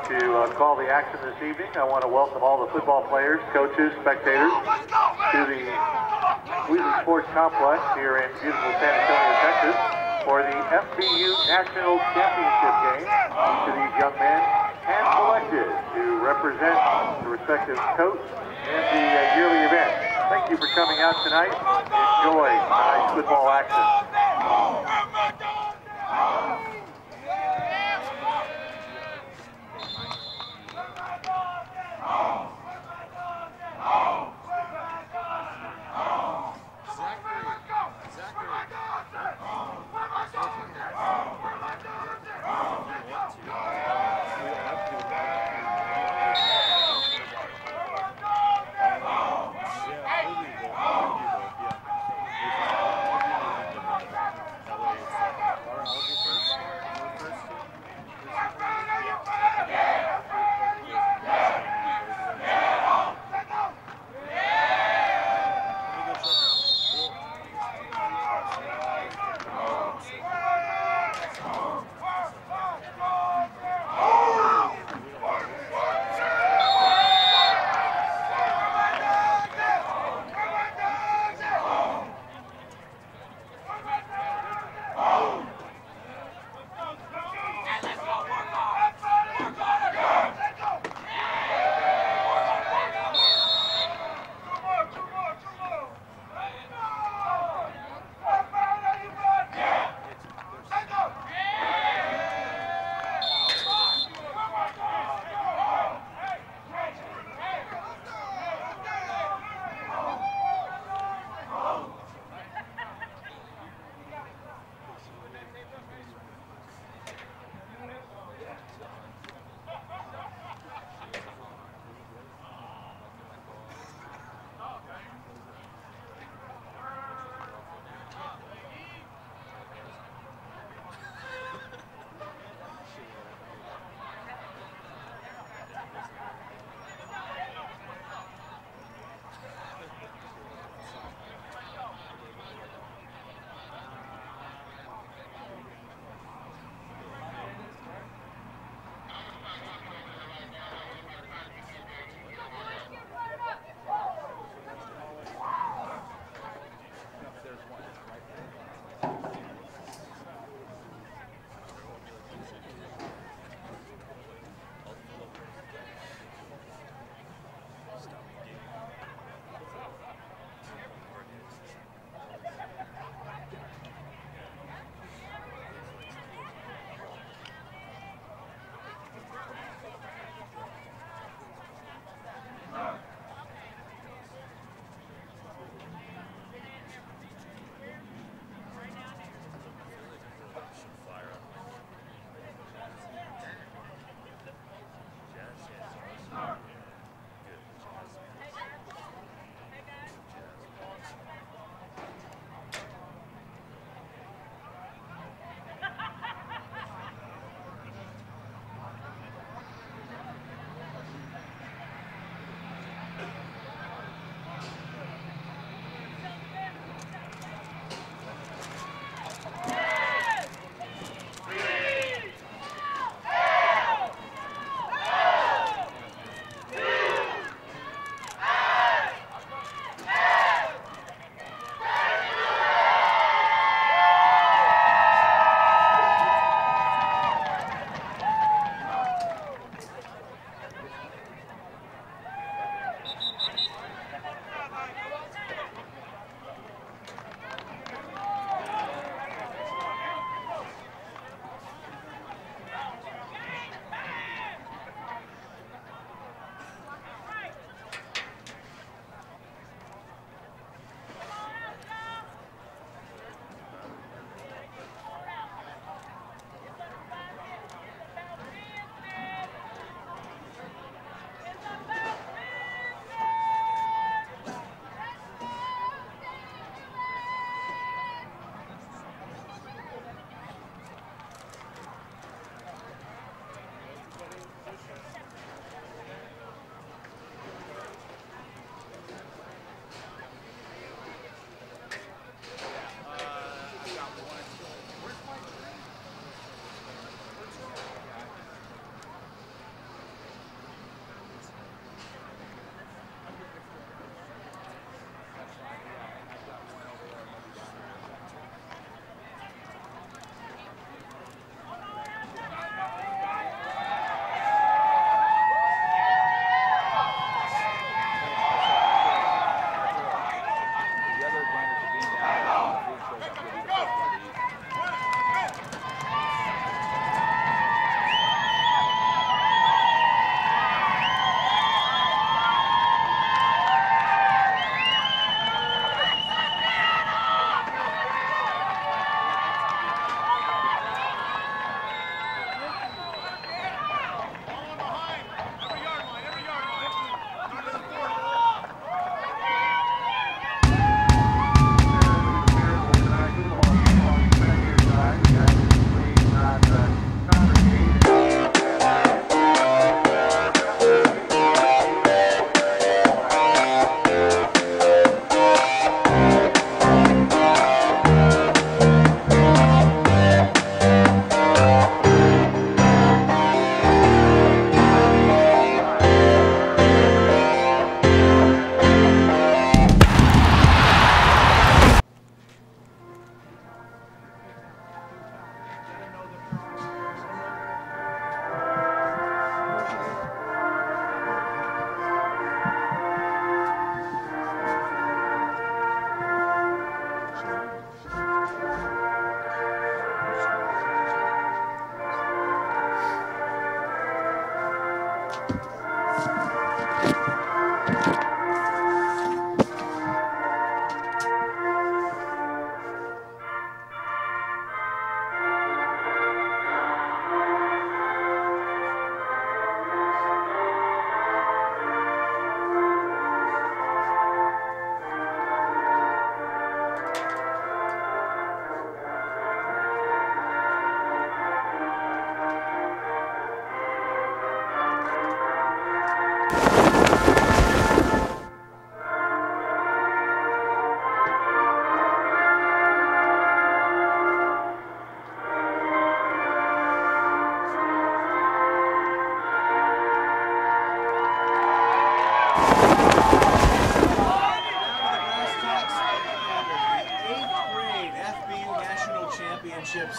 about to call the action this evening. I want to welcome all the football players, coaches, spectators to the Wheatley Sports Complex here in beautiful San Antonio, Texas for the FBU National Championship game. Each of these young men hand-selected to represent the respective coach in the yearly event. Thank you for coming out tonight. Enjoy tonight's football action.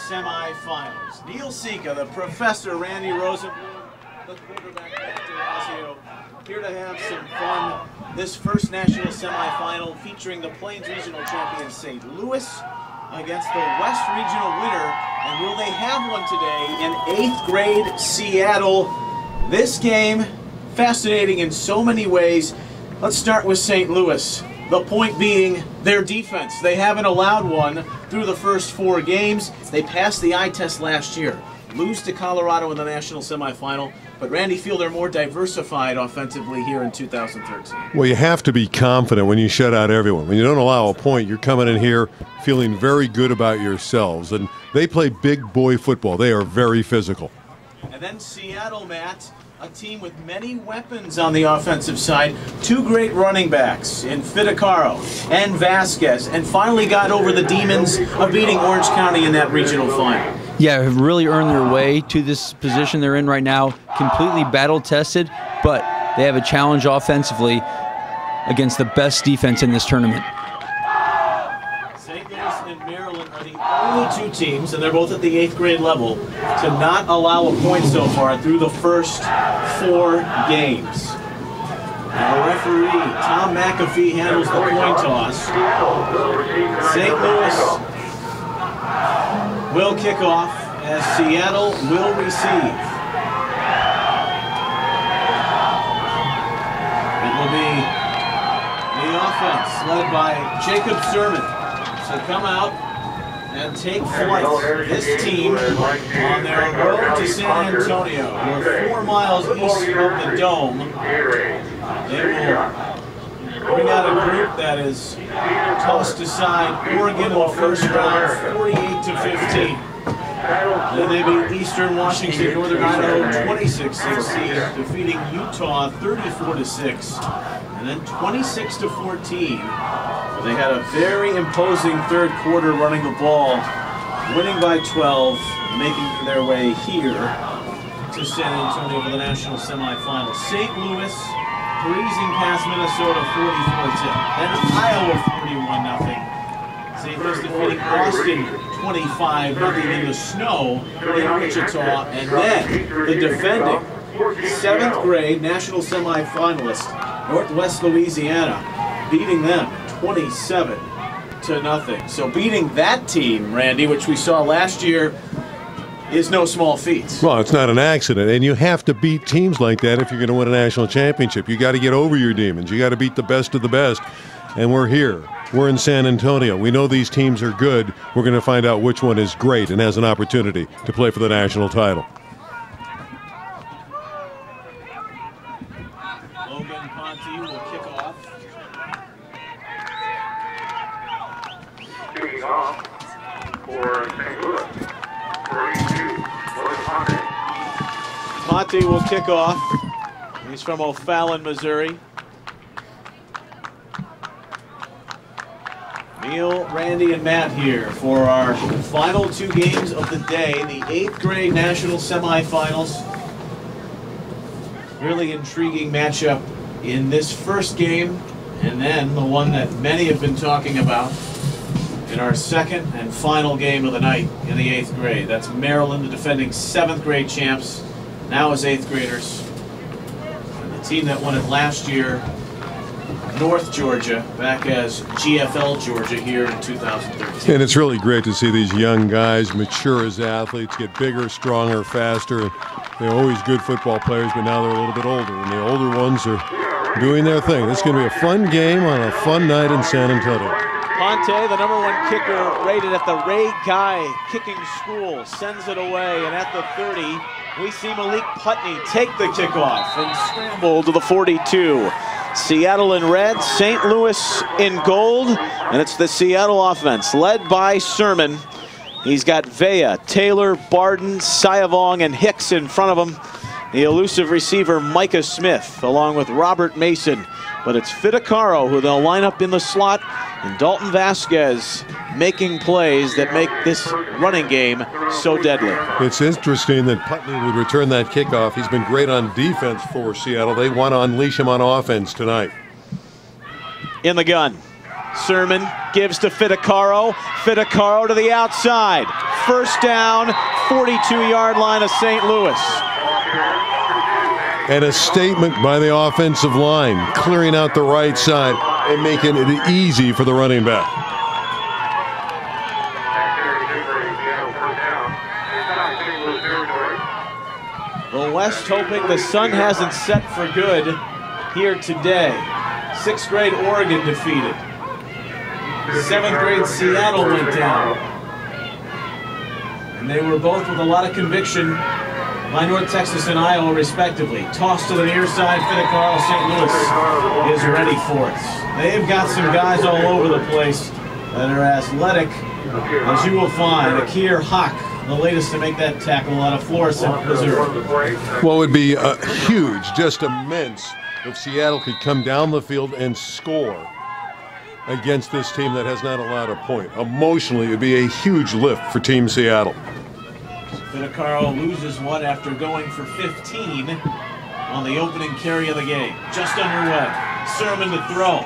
semifinals. Neil Sika, the professor, Randy Rosenblum, the quarterback, Dr. Razio, here to have some fun. This first national semifinal featuring the Plains Regional champion St. Louis against the West Regional winner. And will they have one today in 8th grade Seattle? This game, fascinating in so many ways. Let's start with St. Louis. The point being their defense. They haven't allowed one through the first 4 games. They passed the eye test last year. Lose to Colorado in the national semifinal. But Randy, feel they're more diversified offensively here in 2013. Well, you have to be confident when you shut out everyone. When you don't allow a point, you're coming in here feeling very good about yourselves. And they play big boy football. They are very physical. And then Seattle, Matt, a team with many weapons on the offensive side. 2 great running backs in Fittacaro and Vasquez, and finally got over the demons of beating Orange County in that regional final. Yeah, have really earned their way to this position they're in right now. Completely battle-tested, but they have a challenge offensively against the best defense in this tournament. St. Louis and Maryland are the only 2 teams, and they're both at the 8th grade level, to not allow a point so far through the first 4 games. Now, the referee, Tom McAfee, handles the coin toss. St. Louis will kick off as Seattle will receive. It will be the offense led by Jacob Sermon to come out and take flight. This team on their road to San Antonio. We're 4 miles east of the Dome. They will bring out a group that is tossed aside Oregon in the first round, 48-15. Then they beat Eastern Washington, Northern Idaho, 26-16, defeating Utah 34-6, and then 26-14. They had a very imposing third quarter running the ball, winning by 12, making their way here to San Antonio for the national semifinals. St. Louis breezing past Minnesota 44-10. Then Iowa 41-0. St. Louis defeating Austin 25-0 in the snow in Wichita. And then the defending 7th grade national semifinalist, Northwest Louisiana, beating them 27-0. So beating that team, Randy, which we saw last year, is no small feat. Well, it's not an accident, and you have to beat teams like that if you're going to win a national championship. You got to get over your demons. You got to beat the best of the best, and we're here. We're in San Antonio. We know these teams are good. We're going to find out which one is great and has an opportunity to play for the national title. Logan Ponte will kick off. Kicking off for St. Louis. Ponte will kick off. He's from O'Fallon, Missouri. Neil, Randy, and Matt here for our final 2 games of the day, the 8th grade national semifinals. Really intriguing matchup in this first game, and then the one that many have been talking about in our second and final game of the night in the 8th grade. That's Maryland, the defending 7th grade champs, now as 8th graders. And the team that won it last year, North Georgia, back as GFL Georgia here in 2013. And it's really great to see these young guys mature as athletes, get bigger, stronger, faster. They're always good football players, but now they're a little bit older, and the older ones are doing their thing. This is going to be a fun game on a fun night in San Antonio. Ponte, the #1 kicker, rated at the Ray Guy Kicking School, sends it away, and at the 30, we see Malik Putney take the kickoff and scramble to the 42. Seattle in red, St. Louis in gold, and it's the Seattle offense led by Sermon. He's got Vea, Taylor, Barden, Sayavong, and Hicks in front of him. The elusive receiver Micah Smith along with Robert Mason. But it's Fittacaro who they'll line up in the slot, and Dalton Vasquez making plays that make this running game so deadly. It's interesting that Putney would return that kickoff. He's been great on defense for Seattle. They want to unleash him on offense tonight. In the gun, Sermon gives to Fittacaro. Fittacaro to the outside. first down, 42-yard line of St. Louis. And a statement by the offensive line, clearing out the right side and making it easy for the running back. The West hoping the sun hasn't set for good here today. 6th grade Oregon defeated. 7th grade Seattle went down. And they were both with a lot of conviction by North Texas and Iowa, respectively. Tossed to the near side, Fittipaldi, St. Louis is ready for it. They've got some guys all over the place that are athletic, as you will find. Akir Hawk, the latest to make that tackle out of Florissant, Missouri. Well, it would be huge, just immense, if Seattle could come down the field and score against this team that has not allowed a point. Emotionally, it would be a huge lift for Team Seattle. Fittipaldi loses one after going for 15 on the opening carry of the game. Just underway. Sermon to throw.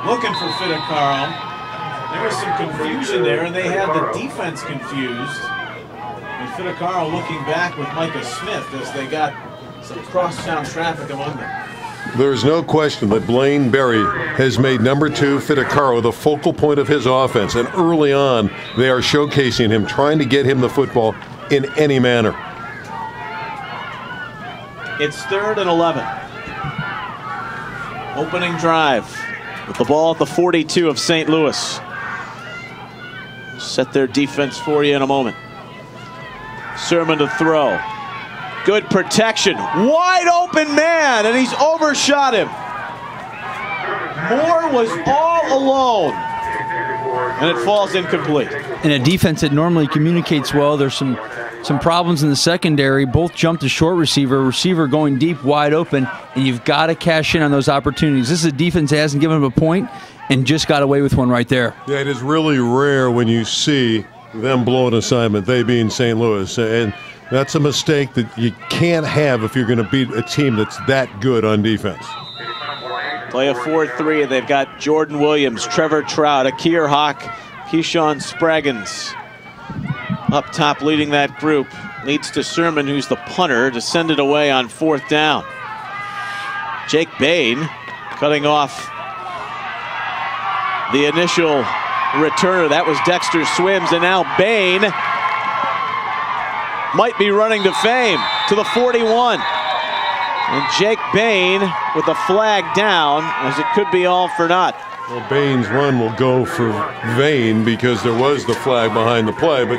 Looking for Fittipaldi. There was some confusion there, and they had the defense confused. And Fittipaldi looking back with Micah Smith as they got some crosstown traffic among them. There's no question that Blaine Berry has made number 2, Fittipaldi, the focal point of his offense. And early on, they are showcasing him, trying to get him the football in any manner. It's 3rd and 11. Opening drive with the ball at the 42 of St. Louis. Set their defense for you in a moment. Sermon to throw. Good protection. Wide open man, and he's overshot him. Moore was all alone, and it falls incomplete. In a defense that normally communicates well, there's some problems in the secondary. Both jumped to short receiver going deep, wide open, and you've got to cash in on those opportunities. This is a defense that hasn't given them a point and just got away with one right there. Yeah, it is really rare when you see them blow an assignment, they being St. Louis, and that's a mistake that you can't have if you're going to beat a team that's that good on defense. Play a 4-3. They've got Jordan Williams, Trevor Trout, Akir Hawk, Keyshawn Spraggins up top leading that group. Leads to Sermon, who's the punter, to send it away on 4th down. Jake Bain cutting off the initial returner. That was Dexter Swims, and now Bain might be running to fame to the 41. And Jake Bain with a flag down, as it could be all for naught. Well, Bain's run will go for vain because there was the flag behind the play, but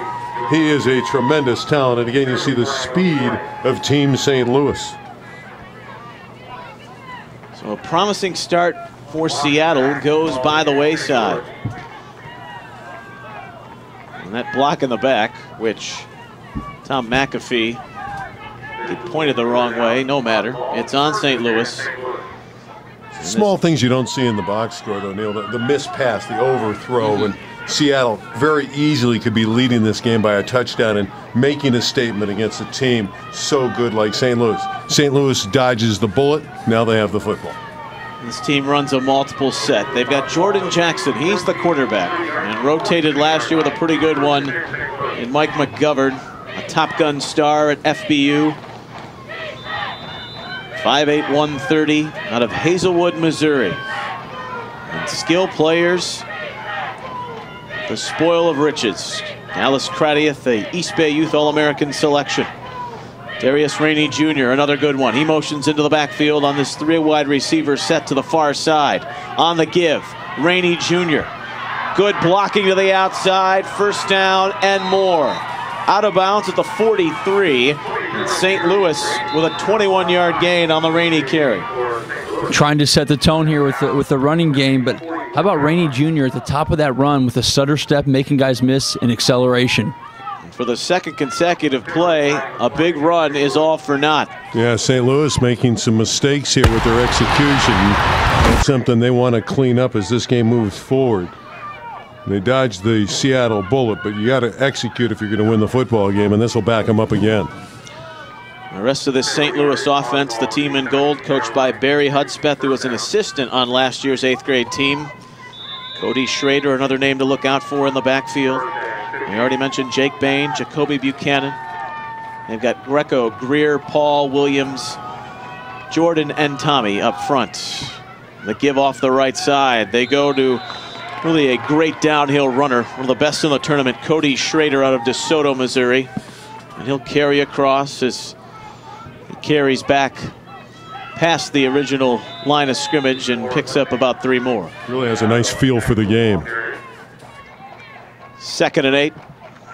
he is a tremendous talent. And again, you see the speed of Team St. Louis. So a promising start for Seattle goes by the wayside. And that block in the back, which Tom McAfee, he pointed the wrong way, no matter. It's on St. Louis. Small things you don't see in the box score, though, Neil. The missed pass, the overthrow, and Seattle very easily could be leading this game by a touchdown and making a statement against a team so good like St. Louis. St. Louis dodges the bullet. Now they have the football. This team runs a multiple set. They've got Jordan Jackson. He's the quarterback and rotated last year with a pretty good one in Mike McGovern, a Top Gun star at FBU. 5'8", 130 out of Hazelwood, Missouri. And skill players, the spoil of riches. Alice Cradieth, the East Bay Youth All-American selection. Darius Rainey Jr., another good one. He motions into the backfield on this 3-wide receiver set to the far side. On the give, Rainey Jr. Good blocking to the outside, first down and more. Out of bounds at the 43. And St. Louis with a 21-yard gain on the Rainey carry. Trying to set the tone here with the running game, but how about Rainey Jr. at the top of that run with a stutter step, making guys miss in acceleration? For the second consecutive play, a big run is all for naught. Yeah, St. Louis making some mistakes here with their execution. That's something they want to clean up as this game moves forward. They dodged the Seattle bullet, but you got to execute if you're going to win the football game, and this will back them up again. The rest of this St. Louis offense, the team in gold, coached by Barry Hudspeth, who was an assistant on last year's 8th grade team. Cody Schrader, another name to look out for in the backfield. We already mentioned Jake Bain, Jacoby Buchanan. They've got Greco, Greer, Paul, Williams, Jordan, and Tommy up front. The give off the right side. They go to really a great downhill runner, one of the best in the tournament, Cody Schrader out of DeSoto, Missouri. And he'll carry across as he carries back past the original line of scrimmage and picks up about 3 more. Really has a nice feel for the game. 2nd and 8.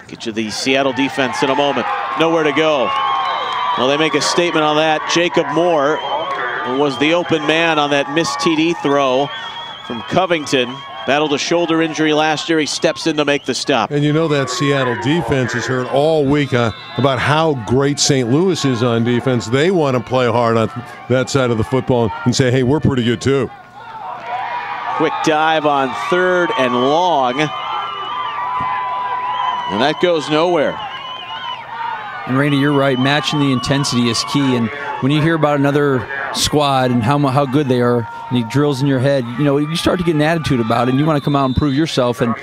Get you the Seattle defense in a moment. Nowhere to go. Well, they make a statement on that. Jacob Moore was the open man on that missed TD throw from Covington. Battled a shoulder injury last year. He steps in to make the stop. And you know that Seattle defense has heard all week about how great St. Louis is on defense. They want to play hard on that side of the football and say, hey, we're pretty good too. Quick dive on 3rd and long. And that goes nowhere. And Randy, you're right. Matching the intensity is key. And when you hear about another squad and how good they are, and he drills in your head, you know, you start to get an attitude about it, and you want to come out and prove yourself. And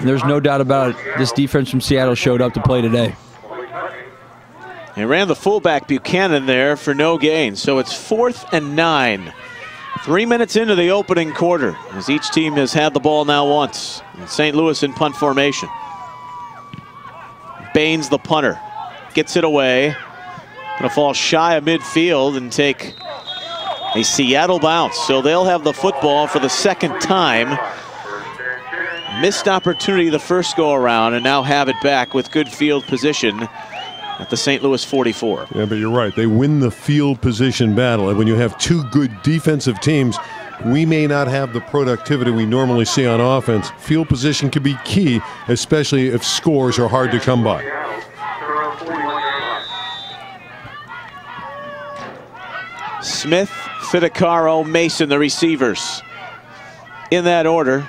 there's no doubt about it. This defense from Seattle showed up to play today. They ran the fullback Buchanan there for no gain. So it's 4th and 9. 3 minutes into the opening quarter, as each team has had the ball now once. And St. Louis in punt formation. Baines, the punter, gets it away. Gonna fall shy of midfield and take a Seattle bounce. So they'll have the football for the 2nd time. Missed opportunity the first go around and now have it back with good field position at the St. Louis 44. Yeah, but you're right. They win the field position battle. And when you have 2 good defensive teams, we may not have the productivity we normally see on offense. Field position can be key, especially if scores are hard to come by. Smith, Fidecaro, Mason, the receivers. In that order,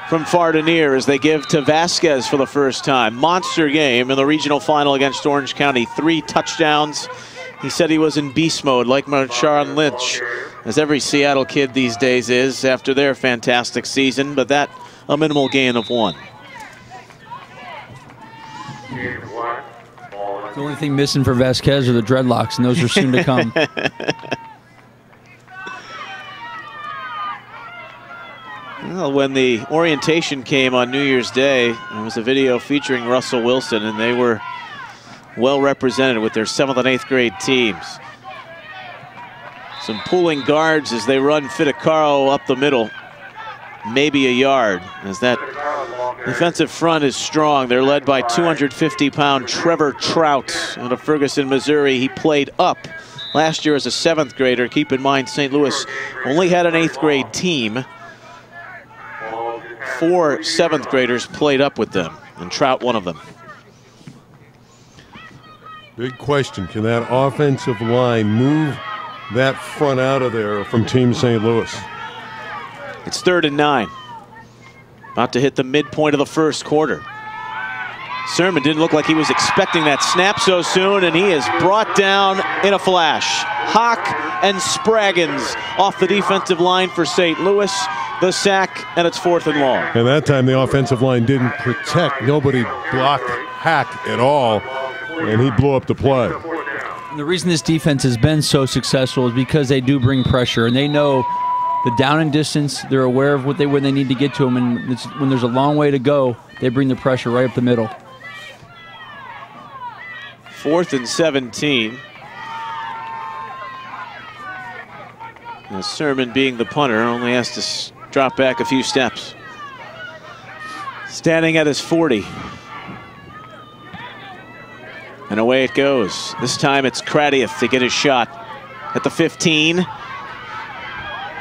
from far to near, as they give to Vasquez for the first time. Monster game in the regional final against Orange County. 3 touchdowns. He said he was in beast mode, like Marshawn Lynch, as every Seattle kid these days is after their fantastic season, but that a minimal gain of 1. The only thing missing for Vasquez are the dreadlocks, and those are soon to come. Well, when the orientation came on New Year's Day, there was a video featuring Russell Wilson, and they were well represented with their 7th and 8th grade teams. Some pulling guards as they run Fidecaro up the middle, maybe a yard, as that defensive front is strong. They're led by 250-pound Trevor Trout out of Ferguson, Missouri. He played up last year as a 7th grader. Keep in mind, St. Louis only had an 8th grade team. 4 7th graders played up with them, and Trout one of them. Big question, can that offensive line move that front out of there from Team St. Louis? It's 3rd and 9. About to hit the midpoint of the first quarter. Sermon didn't look like he was expecting that snap so soon, and he is brought down in a flash. Hawk and Spraggins off the defensive line for St. Louis. The sack, and it's 4th and long. And that time the offensive line didn't protect. Nobody blocked Hack at all, and he blew up the play. The reason this defense has been so successful is because they do bring pressure, and they know the down and distance. They're aware of when they need to get to them, and when there's a long way to go, they bring the pressure right up the middle. 4th and 17. Now Sermon, being the punter, only has to drop back a few steps. Standing at his 40. And away it goes. This time it's Kratieff to get his shot at the 15.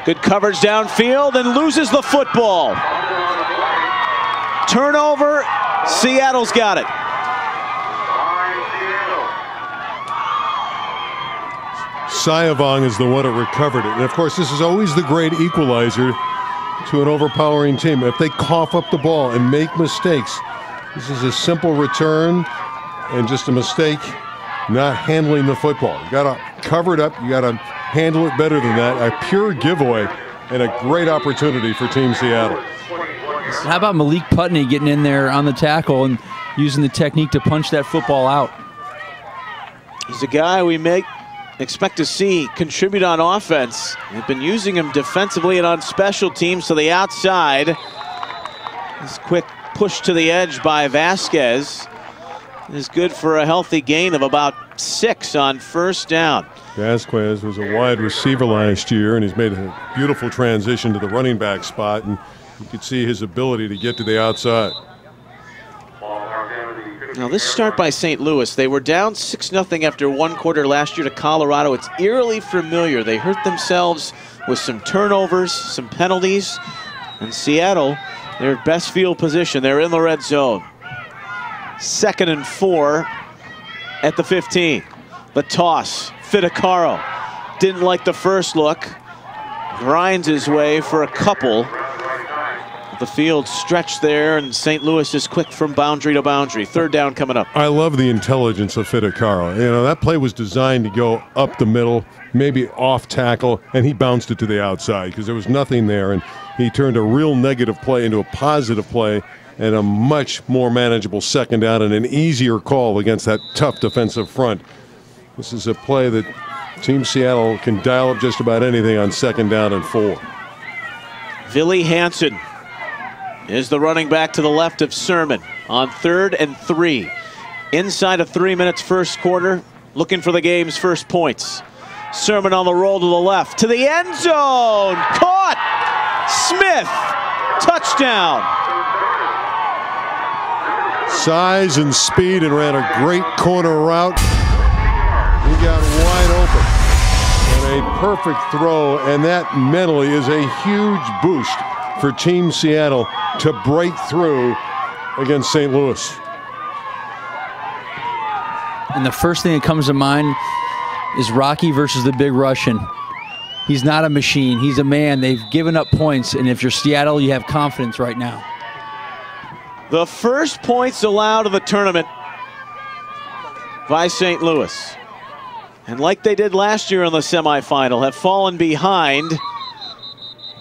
Good coverage downfield and loses the football. Turnover, Seattle's got it. Sayavong is the one that recovered it. And of course, this is always the great equalizer to an overpowering team. If they cough up the ball and make mistakes, this is a simple return and just a mistake not handling the football. You got to cover it up. You got to handle it better than that. A pure giveaway and a great opportunity for Team Seattle. How about Malik Putney getting in there on the tackle and using the technique to punch that football out? He's a guy we may expect to see contribute on offense. We've been using him defensively and on special teams to the outside. This quick push to the edge by Vasquez is good for a healthy gain of about 6 on first down. Vasquez was a wide receiver last year, and he's made a beautiful transition to the running back spot, and you could see his ability to get to the outside. Now this start by St. Louis, they were down 6-0 after one quarter last year to Colorado. It's eerily familiar. They hurt themselves with some turnovers, some penalties, and Seattle, their best field position. They're in the red zone. 2nd and 4 at the 15. The toss, Fittacaro. Didn't like the first look. Grinds his way for a couple. The field stretched there, and St. Louis is quick from boundary to boundary. 3rd down coming up. I love the intelligence of Fittacaro. You know, that play was designed to go up the middle, maybe off tackle, and he bounced it to the outside because there was nothing there, and he turned a real negative play into a positive play and a much more manageable 2nd down and an easier call against that tough defensive front. This is a play that Team Seattle can dial up just about anything on 2nd down and 4. Willie Hansen is the running back to the left of Sermon on 3rd and 3. Inside of 3 minutes first quarter, looking for the game's first points. Sermon on the roll to the left, to the end zone, caught! Smith, touchdown! Size and speed, and ran a great corner route. He got wide open. And a perfect throw, and that mentally is a huge boost for Team Seattle to break through against St. Louis. And the first thing that comes to mind is Rocky versus the Big Russian. He's not a machine. He's a man. They've given up points, and if you're Seattle, you have confidence right now. The first points allowed of the tournament by St. Louis. And like they did last year in the semifinal, have fallen behind.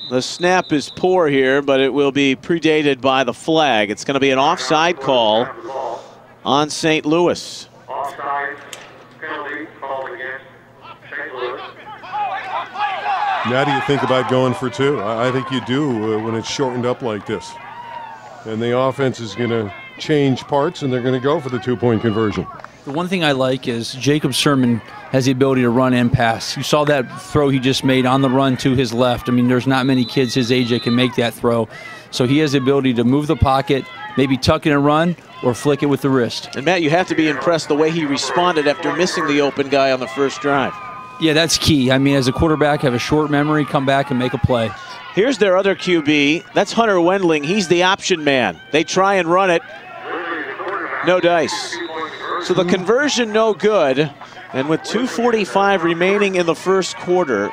The snap is poor here, but it will be predated by the flag. It's going to be an offside call on St. Louis. Offside penalty called against St. Louis. Now do you think about going for 2? I think you do when it's shortened up like this. And the offense is going to change parts, and they're going to go for the 2-point conversion. The one thing I like is Jacob Sermon has the ability to run and pass. You saw that throw he just made on the run to his left. I mean, there's not many kids his age that can make that throw. So he has the ability to move the pocket, maybe tuck it and run, or flick it with the wrist. And Matt, you have to be impressed the way he responded after missing the open guy on the first drive. Yeah, that's key. I mean, as a quarterback, have a short memory, come back and make a play. Here's their other QB. That's Hunter Wendling. He's the option man. They try and run it. No dice. So the conversion no good. And with 2:45 remaining in the first quarter,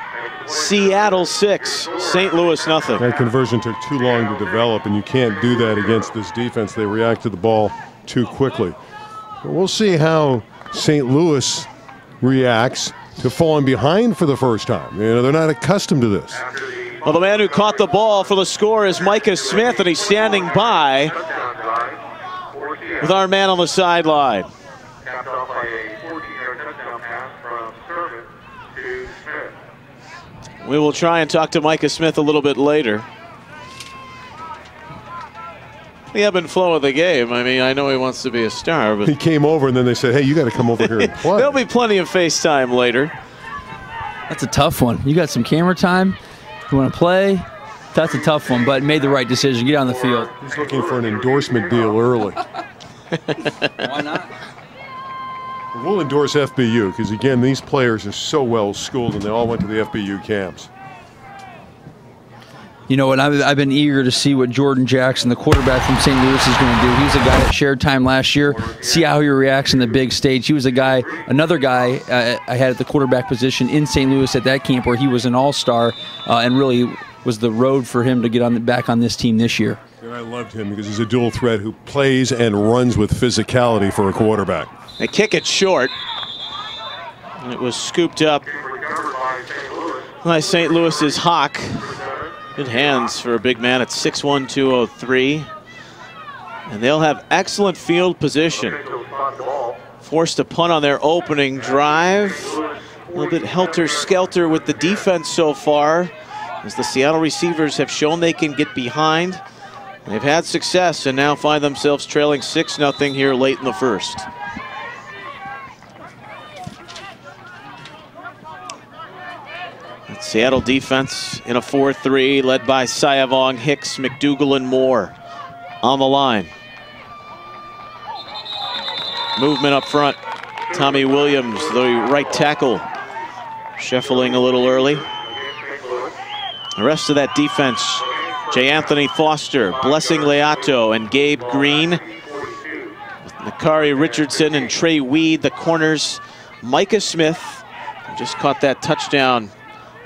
Seattle 6, St. Louis nothing. That conversion took too long to develop, and you can't do that against this defense. They react to the ball too quickly. But we'll see how St. Louis reacts to falling behind for the first time. You know, they're not accustomed to this. Well, the man who caught the ball for the score is Micah Smith, and he's standing by with our man on the sideline. Capped off by a 14-yard touchdown pass from Sermon to Smith. We will try and talk to Micah Smith a little bit later. The ebb and flow of the game. I mean, I know he wants to be a star, but He came over, and then they said, hey, you got to come over here and play. there'll be plenty of FaceTime later. That's a tough one. You got some camera time. You want to play? That's a tough one, but made the right decision. Get on the field. He's looking for an endorsement deal early. Why not? We'll endorse FBU because, again, these players are so well schooled, and they all went to the FBU camps. You know what? I've been eager to see what Jordan Jackson, the quarterback from St. Louis, is going to do. He's a guy that shared time last year. See how he reacts in the big stage. He was another guy I had at the quarterback position in St. Louis at that camp where he was an all-star and really was the road for him to get back on this team this year. And I loved him because he's a dual threat who plays and runs with physicality for a quarterback. They kick it short. It was scooped up by St. Louis's Hawk. Good hands for a big man at 6'1", 203. And they'll have excellent field position. Forced a punt on their opening drive. A little bit helter-skelter with the defense so far, as the Seattle receivers have shown they can get behind. They've had success and now find themselves trailing 6-0 here late in the first. Seattle defense in a 4-3, led by Sayavong, Hicks, McDougal, and Moore on the line. Movement up front. Tommy Williams, the right tackle, shuffling a little early. The rest of that defense, J. Anthony Foster, Blessing Leato, and Gabe Green. Nakari Richardson and Trey Weed, the corners. Micah Smith, who just caught that touchdown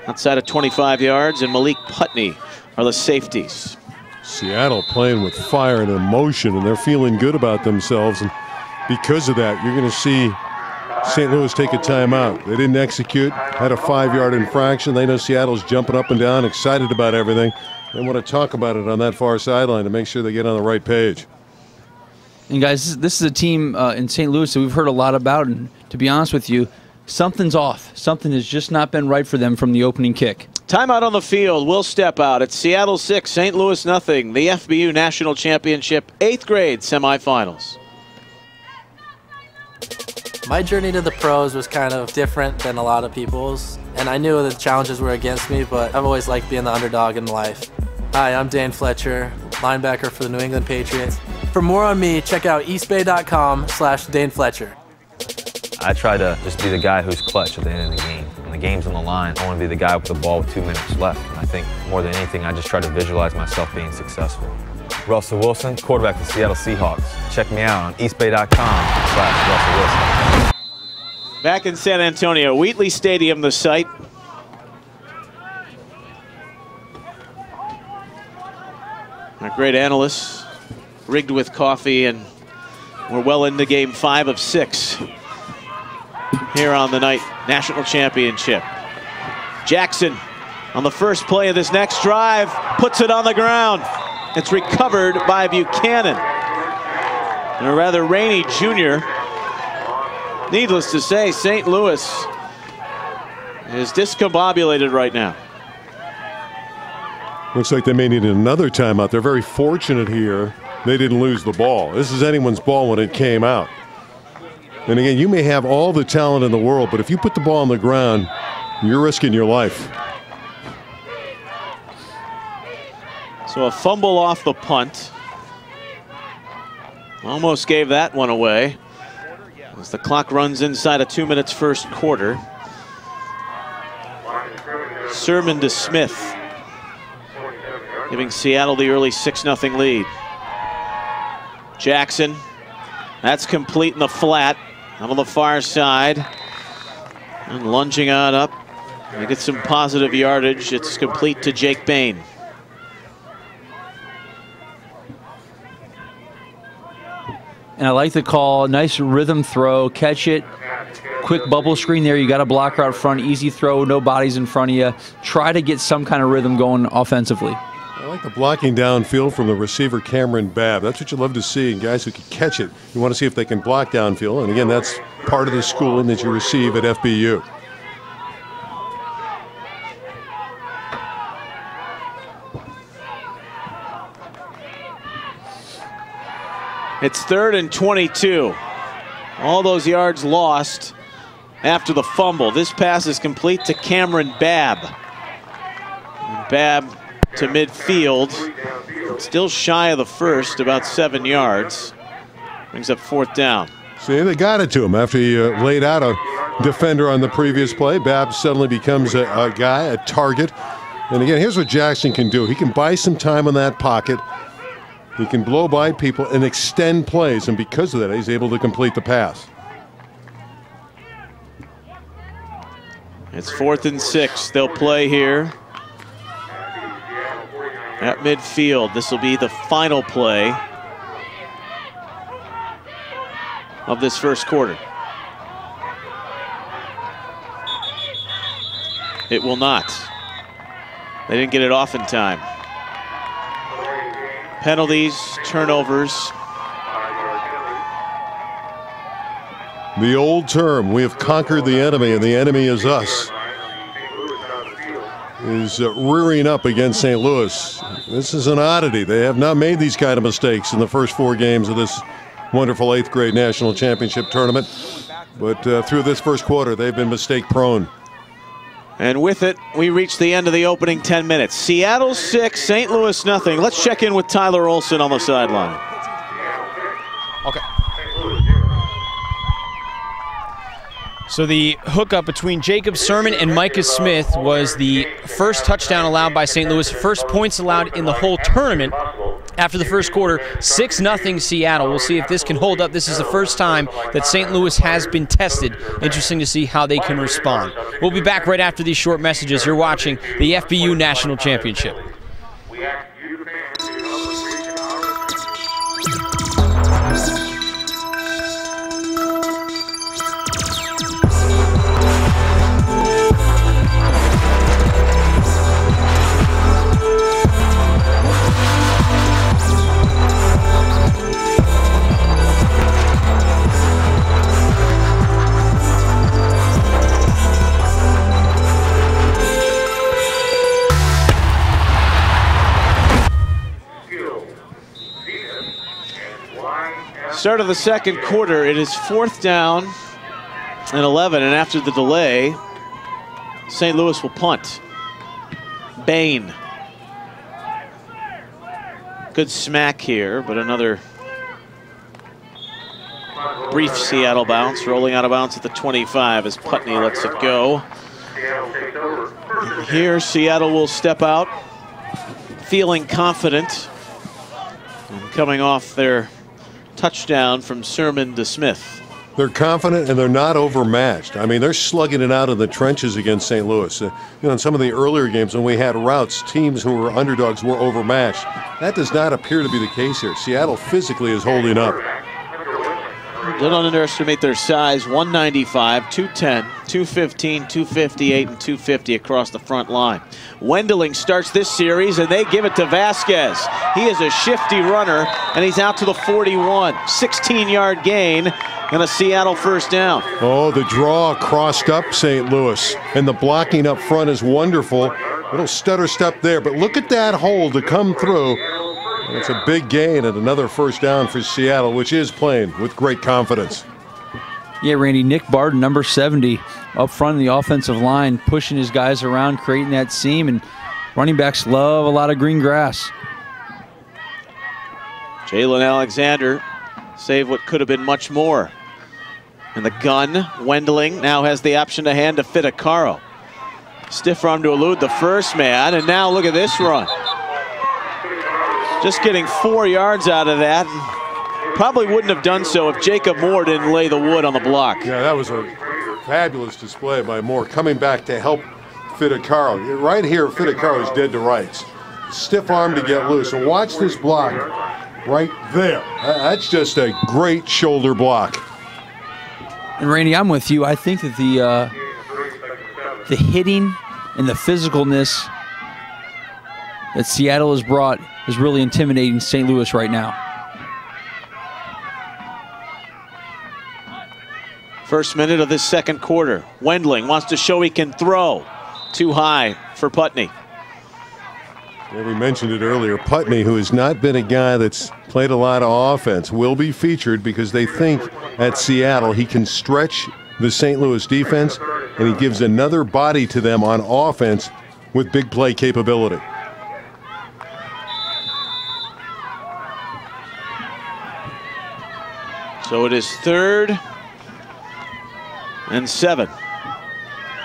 outside of 25 yards, and Malik Putney are the safeties. Seattle playing with fire and emotion, and they're feeling good about themselves. And because of that, you're going to see St. Louis take a timeout. They didn't execute, had a 5-yard infraction. They know Seattle's jumping up and down, excited about everything. They want to talk about it on that far sideline to make sure they get on the right page. And guys, this is a team in St. Louis that we've heard a lot about, and to be honest with you, something's off. Something has just not been right for them from the opening kick. Timeout on the field. We'll step out. It's Seattle 6, St. Louis nothing. The FBU National Championship 8th grade semifinals. My journey to the pros was kind of different than a lot of people's, and I knew the challenges were against me, but I've always liked being the underdog in life. Hi, I'm Dane Fletcher, linebacker for the New England Patriots. For more on me, check out eastbay.com/Dane Fletcher. I try to just be the guy who's clutch at the end of the game. When the game's on the line, I want to be the guy with the ball with 2 minutes left. And I think more than anything, I just try to visualize myself being successful. Russell Wilson, quarterback of the Seattle Seahawks. Check me out on eastbay.com/Russell Wilson. Back in San Antonio, Wheatley Stadium, the site. Our great analysts, rigged with coffee, and we're well into game 5 of 6 here on the night national championship. Jackson on the first play of this next drive puts it on the ground. It's recovered by Buchanan. And a rather rainy junior. Needless to say, St. Louis is discombobulated right now. Looks like they may need another timeout. They're very fortunate here. They didn't lose the ball. This is anyone's ball when it came out. And again, you may have all the talent in the world, but if you put the ball on the ground, you're risking your life. So a fumble off the punt. Almost gave that one away as the clock runs inside of 2 minutes first quarter. Sermon to Smith, giving Seattle the early 6-0 lead. Jackson, that's complete in the flat, out on the far side. And lunging on up, they get some positive yardage. It's complete to Jake Bain. And I like the call, nice rhythm throw, catch it, quick bubble screen there. You got a blocker out front, easy throw, no bodies in front of you. Try to get some kind of rhythm going offensively. I like the blocking downfield from the receiver Cameron Babb. That's what you love to see in guys who can catch it. You want to see if they can block downfield. And again, that's part of the schooling that you receive at FBU. It's 3rd and 22. All those yards lost after the fumble. This pass is complete to Cameron Babb. Babb to midfield. Still shy of the first, about 7 yards. Brings up 4th down. See, they got it to him after he laid out a defender on the previous play. Babb suddenly becomes a guy, a target. And again, here's what Jackson can do. He can buy some time in that pocket. He can blow by people and extend plays, and because of that, he's able to complete the pass. It's 4th and 6. They'll play here at midfield. This will be the final play of this first quarter. It will not. They didn't get it off in time. Penalties, turnovers. The old term, we have conquered the enemy and the enemy is us, is rearing up against St. Louis. This is an oddity. They have not made these kind of mistakes in the first 4 games of this wonderful 8th grade national championship tournament. But through this first quarter, they've been mistake prone. And with it, we reach the end of the opening 10 minutes. Seattle 6, St. Louis nothing. Let's check in with Tyler Olson on the sideline. Okay. So the hookup between Jacob Sermon and Micah Smith was the first touchdown allowed by St. Louis, first points allowed in the whole tournament. After the first quarter, 6-0 Seattle. We'll see if this can hold up. This is the first time that St. Louis has been tested. Interesting to see how they can respond. We'll be back right after these short messages. You're watching the FBU National Championship. Start of the second quarter, it is 4th down and 11, and after the delay, St. Louis will punt. Bain. Good smack here, but another brief Seattle bounce, rolling out of bounds at the 25 as Putney lets it go. Here, Seattle will step out, feeling confident, and coming off their touchdown from Sermon to Smith. They're confident and they're not overmatched. I mean, they're slugging it out in the trenches against St. Louis. In some of the earlier games when we had routes, teams who were underdogs were overmatched. That does not appear to be the case here. Seattle physically is holding up. Don't underestimate their size. 195, 210, 215, 258, and 250 across the front line. Wendling starts this series, and they give it to Vasquez. He is a shifty runner, and he's out to the 41. 16-yard gain, and a Seattle first down. Oh, the draw crossed up St. Louis, and the blocking up front is wonderful. Little stutter step there, but look at that hole to come through. And it's a big gain and another first down for Seattle, which is playing with great confidence. Yeah, Randy, Nick Barden, number 70, up front in the offensive line, pushing his guys around, creating that seam, and running backs love a lot of green grass. Jalen Alexander saved what could have been much more. And the gun, Wendling, now has the option to hand to Fidacaro. Stiff arm to elude the first man, and now look at this run. Just getting 4 yards out of that. Probably wouldn't have done so if Jacob Moore didn't lay the wood on the block. Yeah, that was a fabulous display by Moore, coming back to help Fidacaro. Right here, Fidacaro is dead to rights. Stiff arm to get loose. And watch this block right there. That's just a great shoulder block. And Randy, I'm with you. I think that the hitting and the physicalness that Seattle has brought is really intimidating St. Louis right now. First minute of this second quarter. Wendling wants to show he can throw. Too high for Putney. Yeah, we mentioned it earlier. Putney, who has not been a guy that's played a lot of offense, will be featured because they think at Seattle he can stretch the St. Louis defense, and he gives another body to them on offense with big play capability. So it is 3rd and 7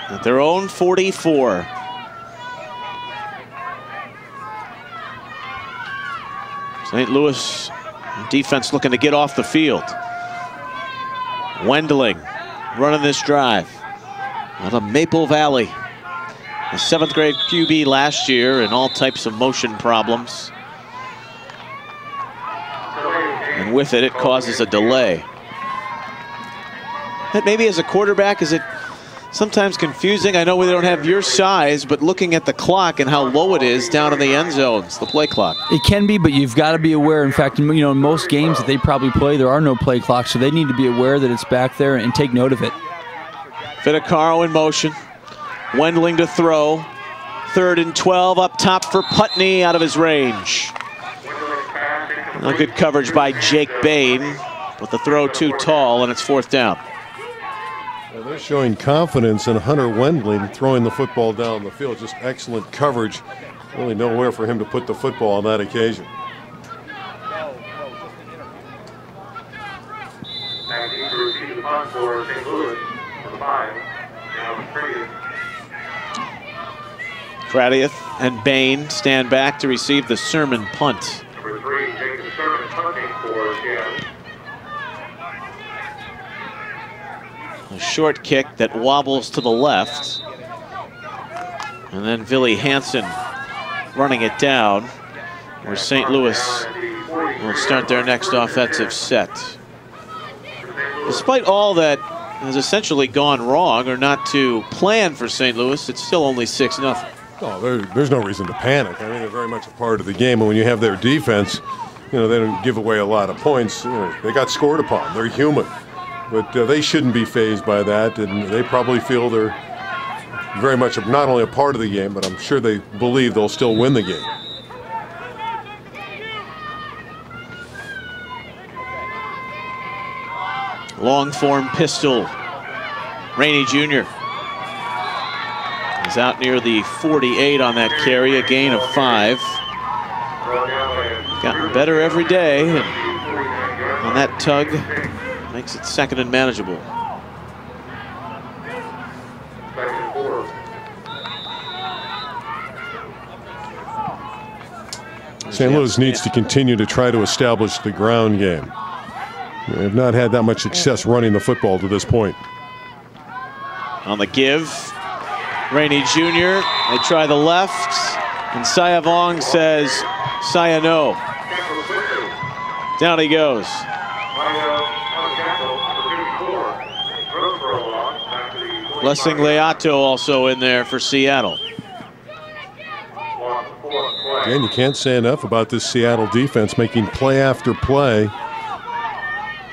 at their own 44. St. Louis defense looking to get off the field. Wendling running this drive out of Maple Valley. A 7th grade QB last year and all types of motion problems. And with it, it causes a delay. That maybe as a quarterback, is it sometimes confusing. I know we don't have your size, but looking at the clock and how low it is down in the end zones, the play clock. It can be, but you've got to be aware. In fact, in most games that they probably play, there are no play clocks, so they need to be aware that it's back there and take note of it. Fittacaro in motion. Wendling to throw. 3rd and 12 up top for Putney out of his range. A good coverage by Jake Bain, but the throw too tall, and it's 4th down. Well, they're showing confidence in Hunter Wendling throwing the football down the field. Just excellent coverage. Really nowhere for him to put the football on that occasion. Cradieth and Bain stand back to receive the Sermon punt. Number 3, Jacob Sermon punting for Seattle. A short kick that wobbles to the left. And then Billy Hansen running it down, where St. Louis will start their next offensive set. Despite all that has essentially gone wrong or not to plan for St. Louis, it's still only 6-0. Oh, there's no reason to panic. I mean, they're very much a part of the game. And when you have their defense, they don't give away a lot of points. They got scored upon. They're human. But they shouldn't be fazed by that. And they probably feel they're very much not only a part of the game, but I'm sure they believe they'll still win the game. Long form pistol. Rainey Jr. is out near the 48 on that carry, a gain of 5. Gotten better every day, and on that tug, makes it 2nd and manageable. St. Louis needs to continue to try to establish the ground game. They have not had that much success running the football to this point. On the give, Rainey Jr., they try the left, and Sayavong says, Saya no. Down he goes. Blessing Leato also in there for Seattle. Again, you can't say enough about this Seattle defense making play after play.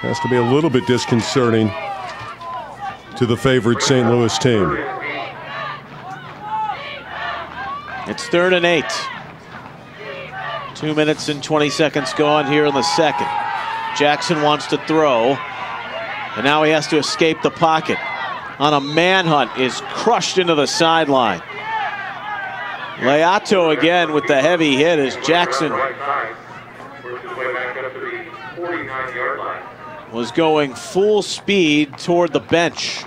Has to be a little bit disconcerting to the favored St. Louis team. It's 3rd and 8. 2 minutes and 20 seconds gone here in the second. Jackson wants to throw, and now he has to escape the pocket. On a manhunt, is crushed into the sideline. Leato again with the heavy hit as Jackson was going full speed toward the bench.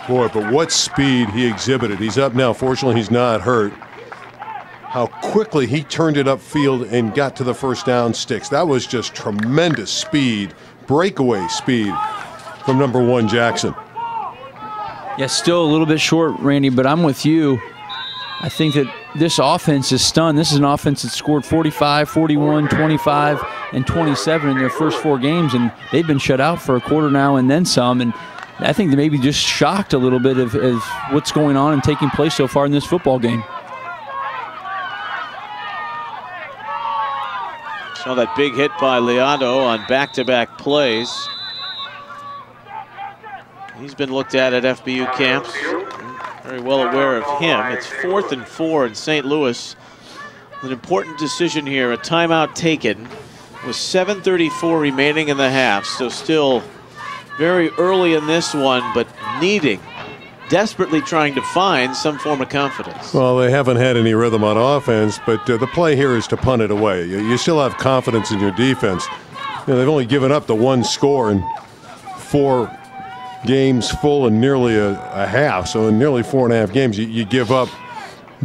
Boy, but what speed he exhibited. He's up now. Fortunately, he's not hurt. How quickly he turned it upfield and got to the first down sticks. That was just tremendous speed, breakaway speed from number 1, Jackson. Yeah, still a little bit short, Randy, but I'm with you. I think that this offense is stunned. This is an offense that scored 45, 41, 25, and 27 in their first 4 games, and they've been shut out for a quarter now and then some. And I think they may be just shocked a little bit of what's going on and taking place so far in this football game. Saw that big hit by Leato on back-to-back plays. He's been looked at FBU camps. Very well aware of him. It's 4th and 4 in St. Louis. An important decision here, a timeout taken with 7:34 remaining in the half. So still very early in this one, but desperately trying to find some form of confidence. Well, they haven't had any rhythm on offense, but the play here is to punt it away. You still have confidence in your defense. They've only given up the 1 score in 4 games full and nearly a half. So in nearly 4.5 games, you give up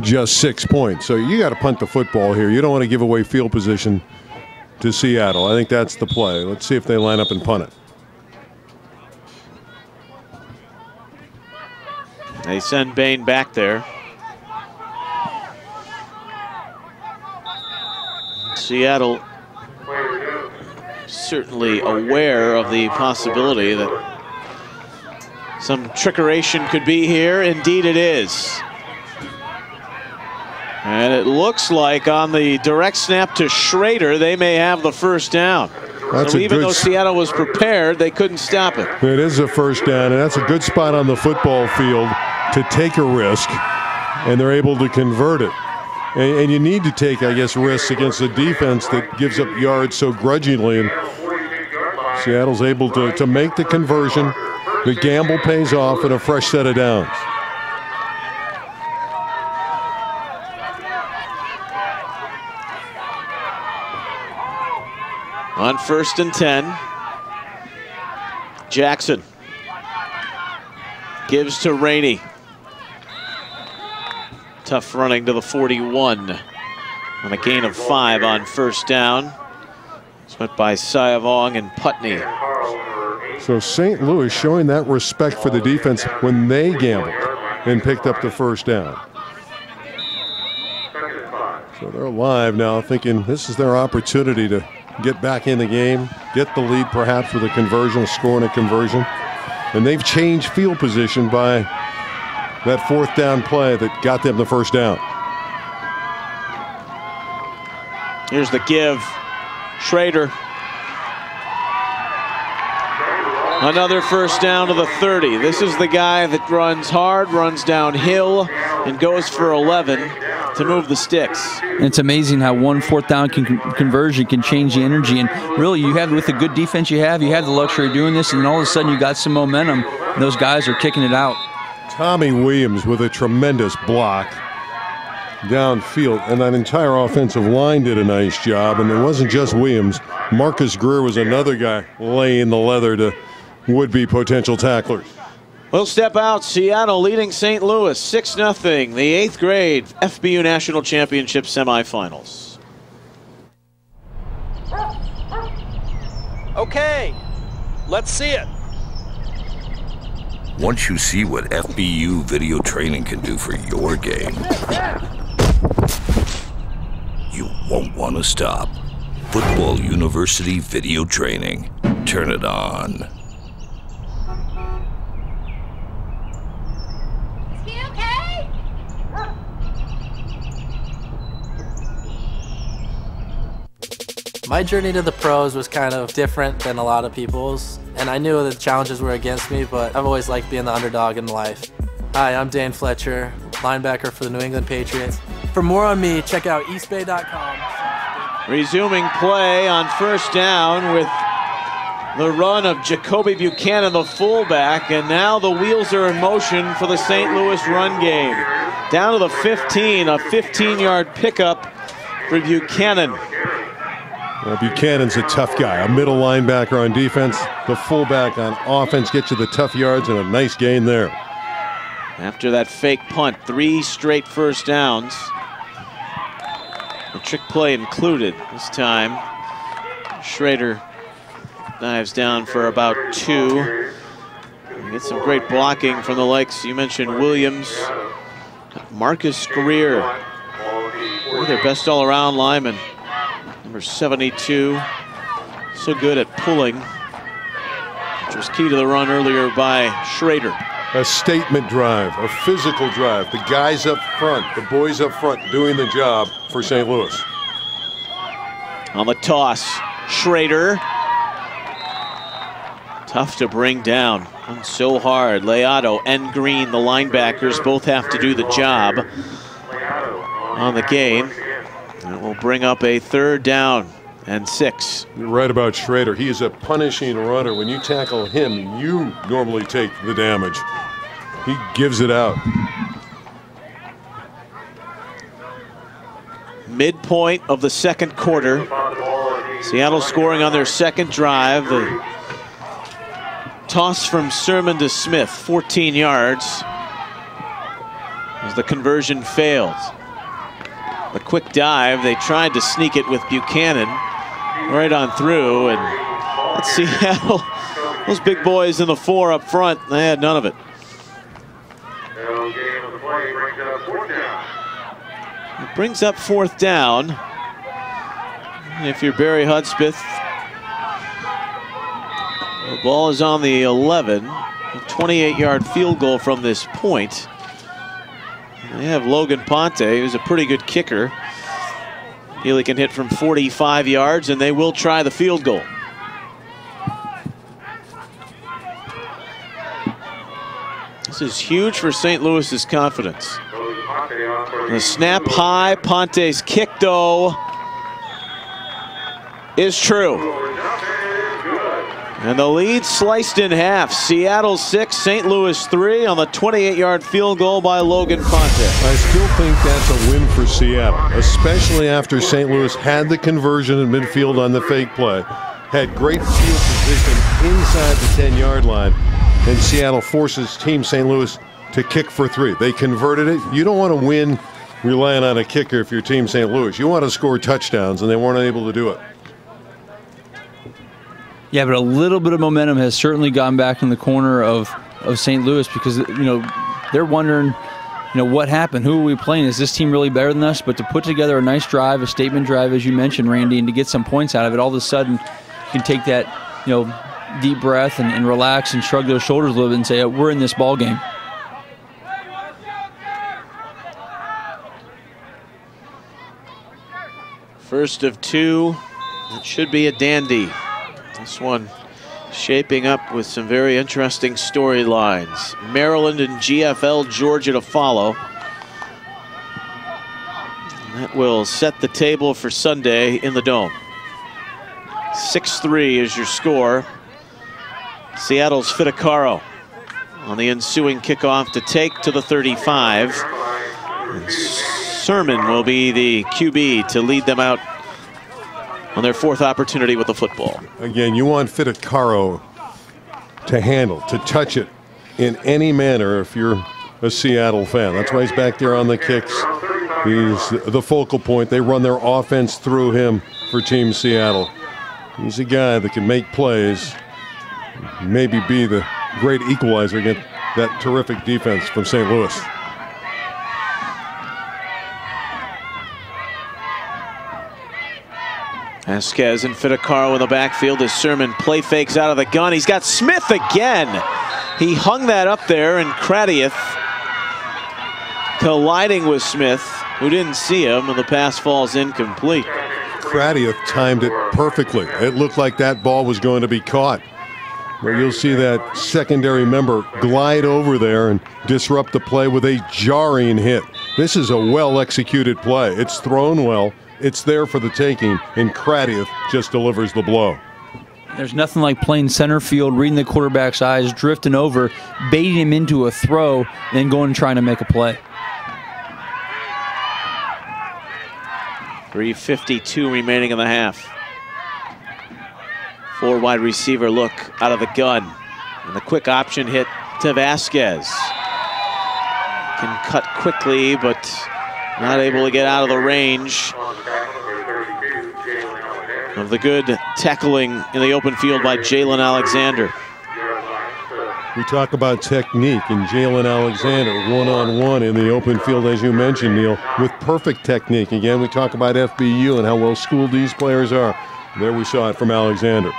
just 6 points. So you got to punt the football here. You don't want to give away field position to Seattle. I think that's the play. Let's see if they line up and punt it. They send Bain back there. Seattle certainly aware of the possibility that some trickeration could be here. Indeed it is. And it looks like on the direct snap to Schrader, they may have the first down. So even though Seattle was prepared, they couldn't stop it. It is a first down, and that's a good spot on the football field to take a risk, and they're able to convert it. And you need to take, I guess, risks against a defense that gives up yards so grudgingly. And Seattle's able to make the conversion. The gamble pays off in a fresh set of downs. On 1st and 10, Jackson gives to Rainey. Tough running to the 41 on a gain of 5 on 1st down. It's went by Sayavong and Putney. So St. Louis showing that respect for the defense when they gambled and picked up the first down. So they're alive now, thinking this is their opportunity to get back in the game, get the lead perhaps with a conversion, scoring a conversion. And they've changed field position by that 4th down play that got them the first down. Here's the give. Schrader. Another first down to the 30. This is the guy that runs hard, runs downhill, and goes for 11 to move the sticks. And it's amazing how one 4th down conversion can change the energy. And really, you have, with the good defense you have the luxury of doing this, and all of a sudden you got some momentum. And those guys are kicking it out. Tommy Williams with a tremendous block downfield, and that entire offensive line did a nice job. And it wasn't just Williams. Marcus Greer was another guy laying the leather to would-be potential tacklers. We'll step out. Seattle leading St. Louis 6-0. The 8th grade FBU National Championship semifinals. Okay, let's see it. Once you see what FBU video training can do for your game, you won't want to stop. Football University Video Training. Turn it on. My journey to the pros was kind of different than a lot of people's, and I knew the challenges were against me, but I've always liked being the underdog in life. Hi, I'm Dane Fletcher, linebacker for the New England Patriots. For more on me, check out eastbay.com. Resuming play on 1st down with the run of Jacoby Buchanan, the fullback, and now the wheels are in motion for the St. Louis run game. Down to the 15, a 15-yard pickup for Buchanan. Buchanan's a tough guy, a middle linebacker on defense. The fullback on offense gets you the tough yards and a nice gain there. After that fake punt, 3 straight first downs. The trick play included this time. Schrader dives down for about 2. You get some great blocking from the likes, you mentioned Williams, Marcus Greer, their best all-around lineman. Number 72, so good at pulling, which was key to the run earlier by Schrader. A statement drive, a physical drive. The guys up front, the boys up front doing the job for St. Louis. On the toss, Schrader. Tough to bring down, run so hard. Leato and Green, the linebackers, both have to do the job on the game. And we'll bring up a 3rd down and 6. You're right about Schrader. He is a punishing runner. When you tackle him, you normally take the damage. He gives it out. Midpoint of the 2nd quarter. Seattle scoring on their 2nd drive. The toss from Sermon to Smith, 14 yards, as the conversion failed. The quick dive, they tried to sneak it with Buchanan right on through, and let's see how those big boys in the 4 up front, they had none of it. It brings up 4th down. And if you're Barry Hudspeth, the ball is on the 11. A 28-yard field goal from this point. They have Logan Ponte, who's a pretty good kicker. Healy can hit from 45 yards, and they will try the field goal. This is huge for St. Louis's confidence. The snap high, Ponte's kick, though, is true. And the lead sliced in half. Seattle 6, St. Louis 3 on the 28-yard field goal by Logan Ponte. I still think that's a win for Seattle, especially after St. Louis had the conversion in midfield on the fake play, had great field position inside the 10-yard line, and Seattle forces Team St. Louis to kick for 3. They converted it. You don't want to win relying on a kicker if you're Team St. Louis. You want to score touchdowns, and they weren't able to do it. Yeah, but a little bit of momentum has certainly gone back in the corner of St. Louis because, they're wondering, what happened? Who are we playing? Is this team really better than us? But to put together a nice drive, a statement drive, as you mentioned, Randy, and to get some points out of it, all of a sudden you can take that, deep breath and relax and shrug those shoulders a little bit and say, we're in this ball game. First of 2. It should be a dandy. This one shaping up with some very interesting storylines. Maryland and GFL Georgia to follow. That will set the table for Sunday in the Dome. 6-3 is your score. Seattle's Fittacaro on the ensuing kickoff to take to the 35. And Sermon will be the QB to lead them out on their 4th opportunity with the football. Again, you want Fittacaro to handle, to touch it in any manner if you're a Seattle fan. That's why he's back there on the kicks. He's the focal point. They run their offense through him for Team Seattle. He's a guy that can make plays, maybe be the great equalizer against that terrific defense from St. Louis. Vasquez and Fittacaro in the backfield as Sermon play fakes out of the gun. He's got Smith again. He hung that up there, and Kratieff colliding with Smith, who didn't see him, and the pass falls incomplete. Kratieff timed it perfectly. It looked like that ball was going to be caught. But you'll see that secondary member glide over there and disrupt the play with a jarring hit. This is a well-executed play. It's thrown well. It's there for the taking, and Kratieff just delivers the blow. There's nothing like playing center field, reading the quarterback's eyes, drifting over, baiting him into a throw, then going and trying to make a play. 3:52 remaining in the half. 4 wide receiver look out of the gun. And the quick option hit to Vasquez. Can cut quickly, but not able to get out of the range of the good tackling in the open field by Jalen Alexander. We talk about technique, and Jalen Alexander one-on-one in the open field, as you mentioned, Neil, with perfect technique. Again, we talk about FBU and how well schooled these players are. There we saw it from Alexander.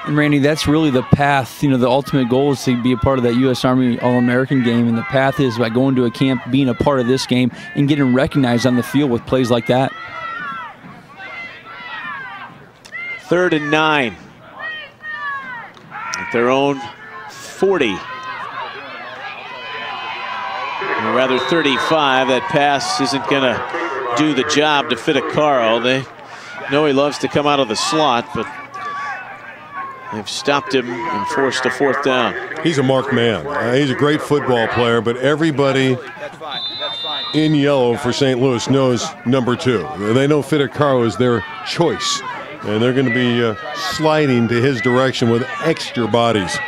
And Randy, that's really the path. The ultimate goal is to be a part of that U.S. Army All-American game, and the path is by going to a camp, being a part of this game, and getting recognized on the field with plays like that. 3rd and 9. At their own 40. Or rather 35. That pass isn't going to do the job to Fittacaro. They know he loves to come out of the slot, but they've stopped him and forced a 4th down. He's a marked man. He's a great football player, but everybody in yellow for St. Louis knows number 2. They know Fittacaro is their choice, and they're going to be sliding to his direction with extra bodies.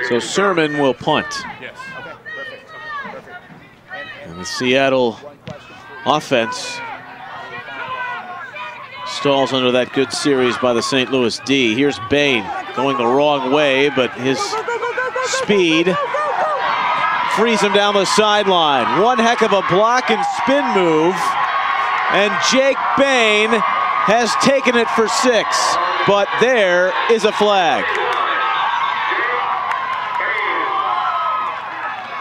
So Sermon will punt. And the Seattle offense stalls under that good series by the St. Louis D. Here's Bain going the wrong way, but his speed frees him down the sideline. One heck of a block and spin move. And Jake Bain has taken it for 6, but there is a flag,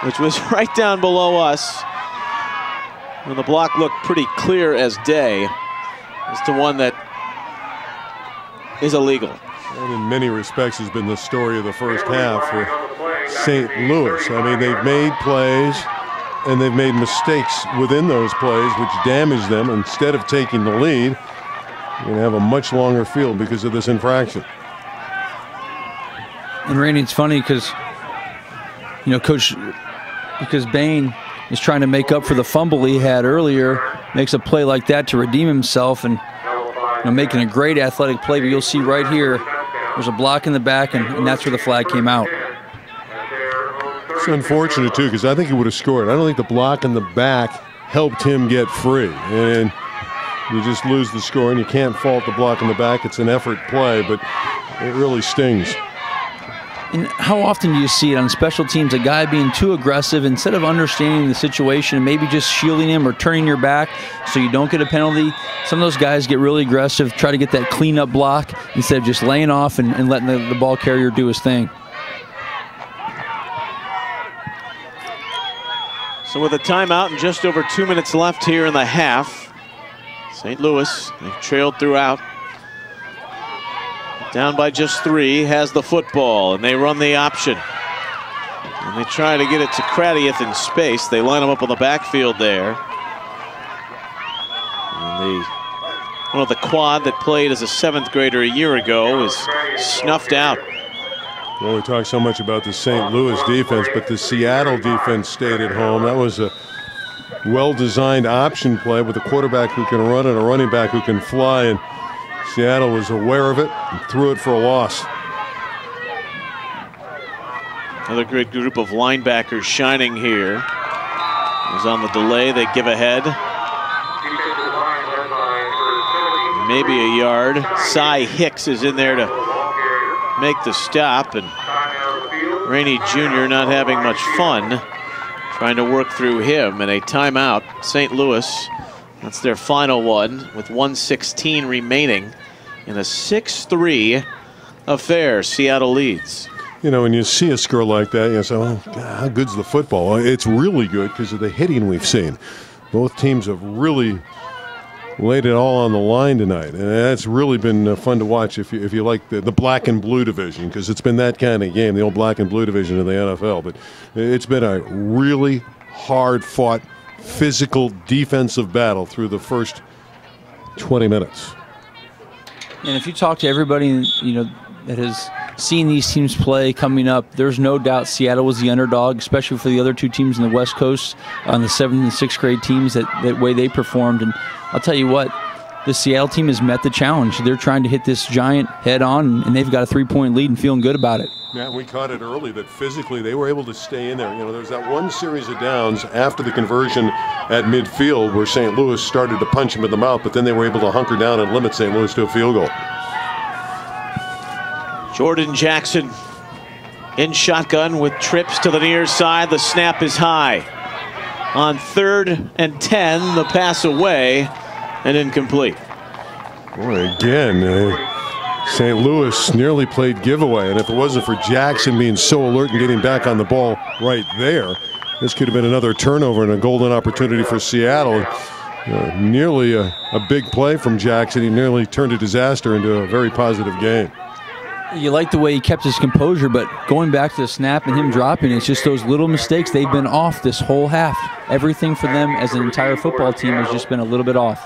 which was right down below us. And the block looked pretty clear as day as to one that is illegal. And in many respects has been the story of the first half for St. Louis. I mean, they've made plays and they've made mistakes within those plays which damage them. Instead of taking the lead, you're going to have a much longer field because of this infraction. And Randy, it's funny because, you know, because Bain is trying to make up for the fumble he had earlier, makes a play like that to redeem himself, and making a great athletic play. But you'll see right here, there's a block in the back, and that's where the flag came out. It's unfortunate, too, because I think he would have scored. I don't think the block in the back helped him get free. And you just lose the score, and you can't fault the block in the back. It's an effort play, but it really stings. And how often do you see it on special teams, a guy being too aggressive instead of understanding the situation and maybe just shielding him or turning your back so you don't get a penalty? Some of those guys get really aggressive, try to get that cleanup block instead of just laying off and letting the ball carrier do his thing. So with a timeout and just over 2 minutes left here in the half, St. Louis, they've trailed throughout. Down by just 3, has the football, and they run the option. And they try to get it to Kradiev in space. They line him up on the backfield there. And one of the quad that played as a 7th grader a year ago is snuffed out. Well, we talk so much about the St. Louis defense, but the Seattle defense stayed at home. That was a well-designed option play with a quarterback who can run and a running back who can fly, and Seattle was aware of it and threw it for a loss. Another great group of linebackers shining here. Is on the delay, they give ahead. Maybe a yard. Cy Hicks is in there to make the stop, and Rainey Jr. not having much fun trying to work through him, and a timeout. St. Louis, that's their final one with 1:16 remaining in a 6-3 affair. Seattle leads. You know, when you see a score like that, you say, oh, God, how good's the football? Well, it's really good because of the hitting we've seen. Both teams have really laid it all on the line tonight, and that's really been fun to watch if you like the black and blue division, because it's been that kind of game, the old black and blue division of the NFL. But it's been a really hard-fought, physical defensive battle through the first 20 minutes. And if you talk to everybody, that has seen these teams play coming up, there's no doubt Seattle was the underdog, especially for the other two teams in the West Coast on the 7th and 6th grade teams, that way they performed. And I'll tell you what, the Seattle team has met the challenge. They're trying to hit this giant head on, and they've got a 3-point lead and feeling good about it. Yeah, we caught it early that physically they were able to stay in there. There was that one series of downs after the conversion at midfield where St. Louis started to punch him in the mouth, but then they were able to hunker down and limit St. Louis to a field goal. Jordan Jackson in shotgun with trips to the near side. The snap is high. On 3rd and 10, the pass away and incomplete. Boy, again, St. Louis nearly played giveaway, and if it wasn't for Jackson being so alert and getting back on the ball right there, this could have been another turnover and a golden opportunity for Seattle. Nearly a big play from Jackson. He nearly turned a disaster into a very positive game. You like the way he kept his composure, but going back to the snap and him dropping, it's just those little mistakes. They've been off this whole half. Everything for them as an entire football team has just been a little bit off.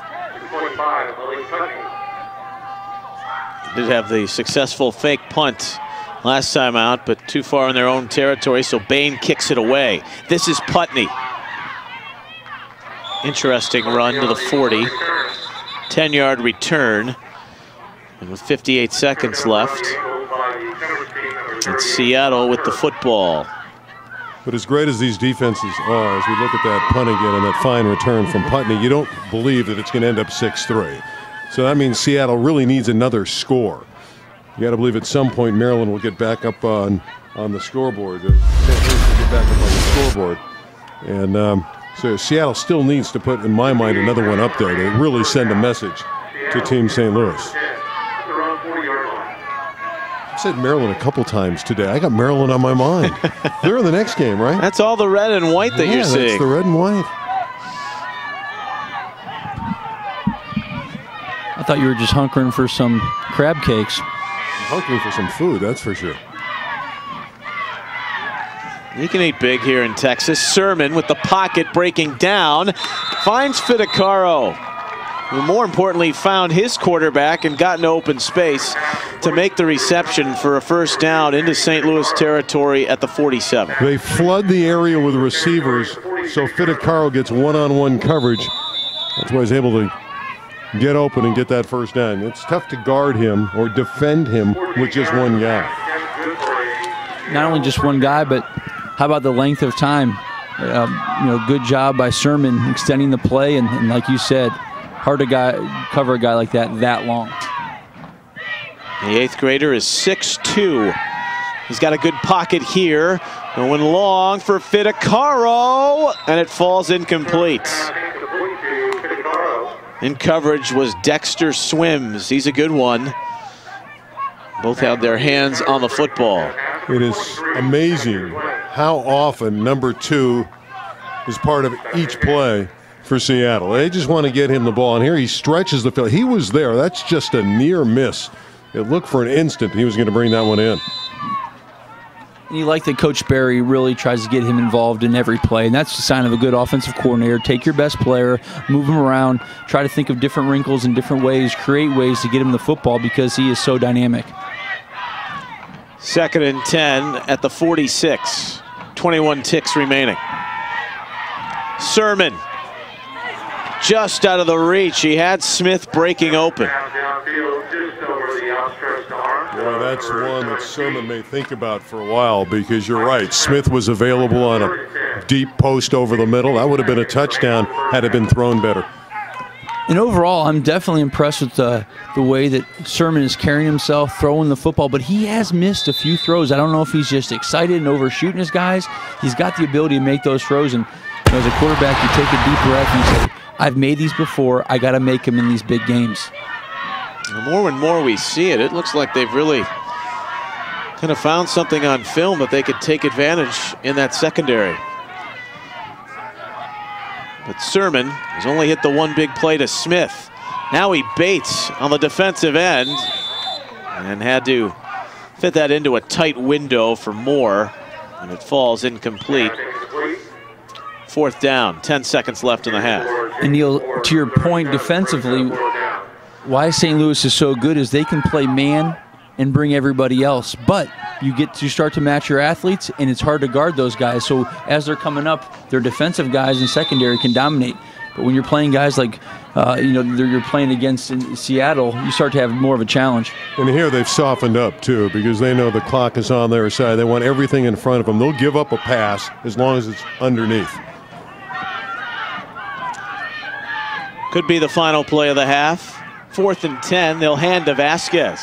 Did have the successful fake punt last time out, but too far in their own territory, so Bain kicks it away. This is Putney. Interesting run to the 40. 10-yard return. And with 58 seconds left, it's Seattle with the football. But as great as these defenses are, as we look at that punt again and that fine return from Putney, you don't believe that it's going to end up 6-3. So that means Seattle really needs another score. You got to believe at some point Maryland will get back up on the scoreboard. And so Seattle still needs to put, in my mind, another one up there to really send a message. to Team St. Louis. I said Maryland a couple times today. I got Maryland on my mind. They're in the next game, right? That's all the red and white that you're seeing. That's the red and white. I thought you were just hunkering for some crab cakes. I'm hunkering for some food, that's for sure. You can eat big here in Texas. Sermon with the pocket breaking down. Finds Fittacaro, who more importantly found his quarterback and got in open space to make the reception for a first down into St. Louis territory at the 47. They flood the area with receivers, so Fittacaro gets one-on-one coverage. That's why he's able to get open and get that first down. It's tough to guard him or defend him with just one guy. Not only just one guy, but how about the length of time? Good job by Sermon extending the play, and like you said, hard to cover a guy like that long. The 8th grader is 6'2". He's got a good pocket here. Going long for Fittacaro, and it falls incomplete. In coverage was Dexter Swims. He's a good one. Both had their hands on the football. It is amazing how often number 2 is part of each play for Seattle. They just want to get him the ball, and here he stretches the field. He was there. That's just a near miss. It looked for an instant he was going to bring that one in. And you like that Coach Barry really tries to get him involved in every play, and that's a sign of a good offensive coordinator. Take your best player, move him around, try to think of different wrinkles and different ways, create ways to get him the football because he is so dynamic. 2nd and 10 at the 46. 21 ticks remaining. Sermon just out of the reach. He had Smith breaking open. Well, that's one that Sermon may think about for a while, because you're right. Smith was available on a deep post over the middle. That would have been a touchdown had it been thrown better. And overall, I'm definitely impressed with the way that Sermon is carrying himself, throwing the football, but he has missed a few throws. I don't know if he's just excited and overshooting his guys. He's got the ability to make those throws, and as a quarterback, you take a deep breath and you say, I've made these before, I got to make them in these big games. The more and more we see it, it looks like they've really kind of found something on film that they could take advantage in that secondary. But Sermon has only hit the one big play to Smith. Now he baits on the defensive end and had to fit that into a tight window for Moore, and it falls incomplete. 4th down, 10 seconds left in the half. And Neil, to your point defensively, why St. Louis is so good is they can play man and bring everybody else, but you start to match your athletes, and it's hard to guard those guys. So as they're coming up, their defensive guys in secondary can dominate. But when you're playing guys like, you're playing against in Seattle, you start to have more of a challenge. And here they've softened up too, because they know the clock is on their side. They want everything in front of them. They'll give up a pass as long as it's underneath. Could be the final play of the half. 4th and 10, they'll hand to Vasquez.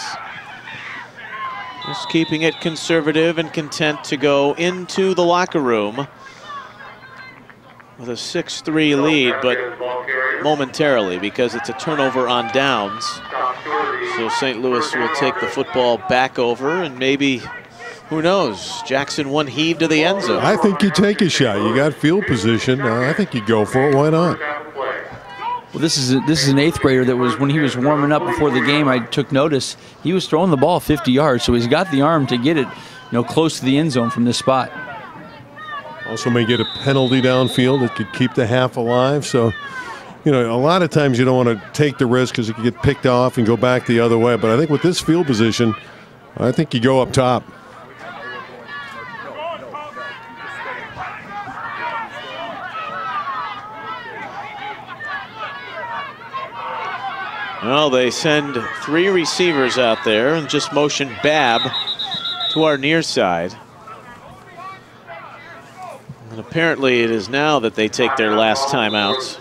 Just keeping it conservative and content to go into the locker room with a 6-3 lead, but momentarily, because it's a turnover on downs. So St. Louis will take the football back over, and maybe, who knows, Jackson one heave to the end zone. I think you take a shot. You got field position. I think you go for it. Why not? Well, this is an 8th grader that was, when he was warming up before the game, I took notice, he was throwing the ball 50 yards, so he's got the arm to get it, close to the end zone from this spot. Also may get a penalty downfield that could keep the half alive. So, a lot of times you don't want to take the risk because it could get picked off and go back the other way. But I think with this field position, I think you go up top. Well, they send 3 receivers out there and just motion Babb to our near side. And apparently it is now that they take their last timeouts.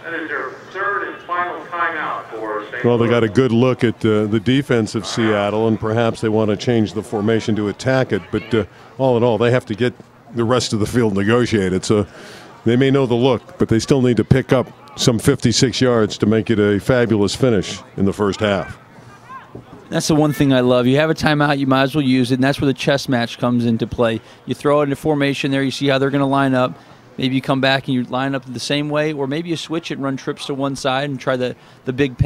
That is their 3rd and final timeout for St. Louis. Well, they got a good look at the defense of Seattle, and perhaps they want to change the formation to attack it. But all in all, they have to get the rest of the field negotiated. So they may know the look, but they still need to pick up some 56 yards to make it a fabulous finish in the first half. That's the one thing I love. You have a timeout, you might as well use it, and that's where the chess match comes into play. You throw it into formation there, you see how they're going to line up. Maybe you come back and you line up the same way, or maybe you switch it and run trips to one side and try the big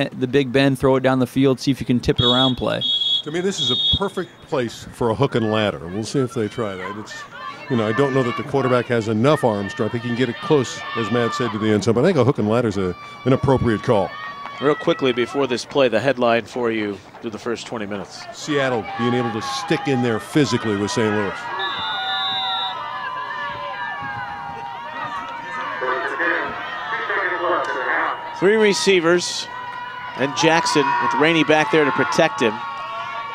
bend, throw it down the field, see if you can tip it around play. To me, this is a perfect place for a hook and ladder. We'll see if they try that. It's, I don't know that the quarterback has enough arm strength. He can get it close, as Matt said, to the end zone, but I think a hook and ladder is an appropriate call. Real quickly before this play, the headline for you through the first 20 minutes. Seattle being able to stick in there physically with St. Louis. Three receivers, and Jackson with Rainey back there to protect him.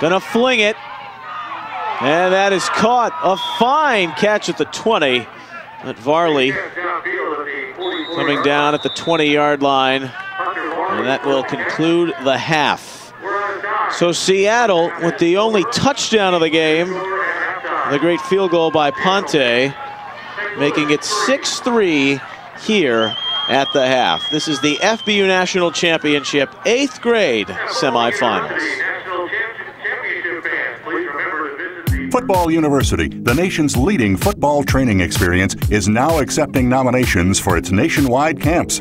Gonna fling it, and that is caught. A fine catch at the 20. But Varley coming down at the 20-yard line. And that will conclude the half. So Seattle with the only touchdown of the game, the great field goal by Ponte, making it 6-3 here at the half. This is the FBU National Championship 8th grade semifinals. Football University, the nation's leading football training experience, is now accepting nominations for its nationwide camps.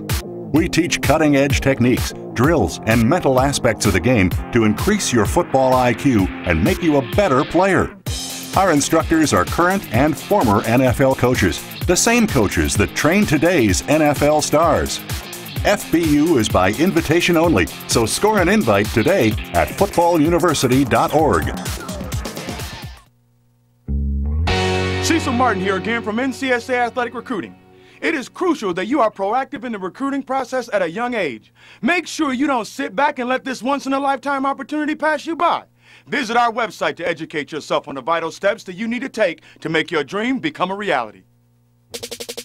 We teach cutting-edge techniques, drills, and mental aspects of the game to increase your football IQ and make you a better player. Our instructors are current and former NFL coaches, the same coaches that train today's NFL stars. FBU is by invitation only, so score an invite today at footballuniversity.org. Cecil Martin here again from NCSA Athletic Recruiting. It is crucial that you are proactive in the recruiting process at a young age. Make sure you don't sit back and let this once-in-a-lifetime opportunity pass you by. Visit our website to educate yourself on the vital steps that you need to take to make your dream become a reality.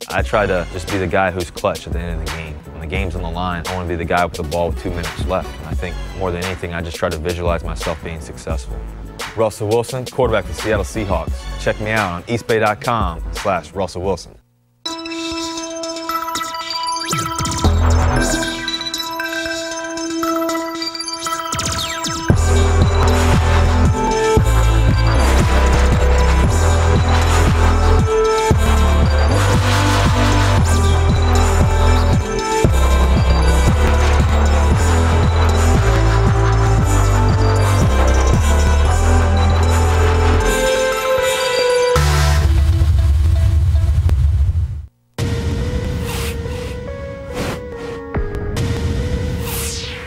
I try to just be the guy who's clutch at the end of the game. When the game's on the line, I want to be the guy with the ball with 2 minutes left. And I think more than anything, I just try to visualize myself being successful. Russell Wilson, quarterback of the Seattle Seahawks. Check me out on eastbay.com/Russell Wilson.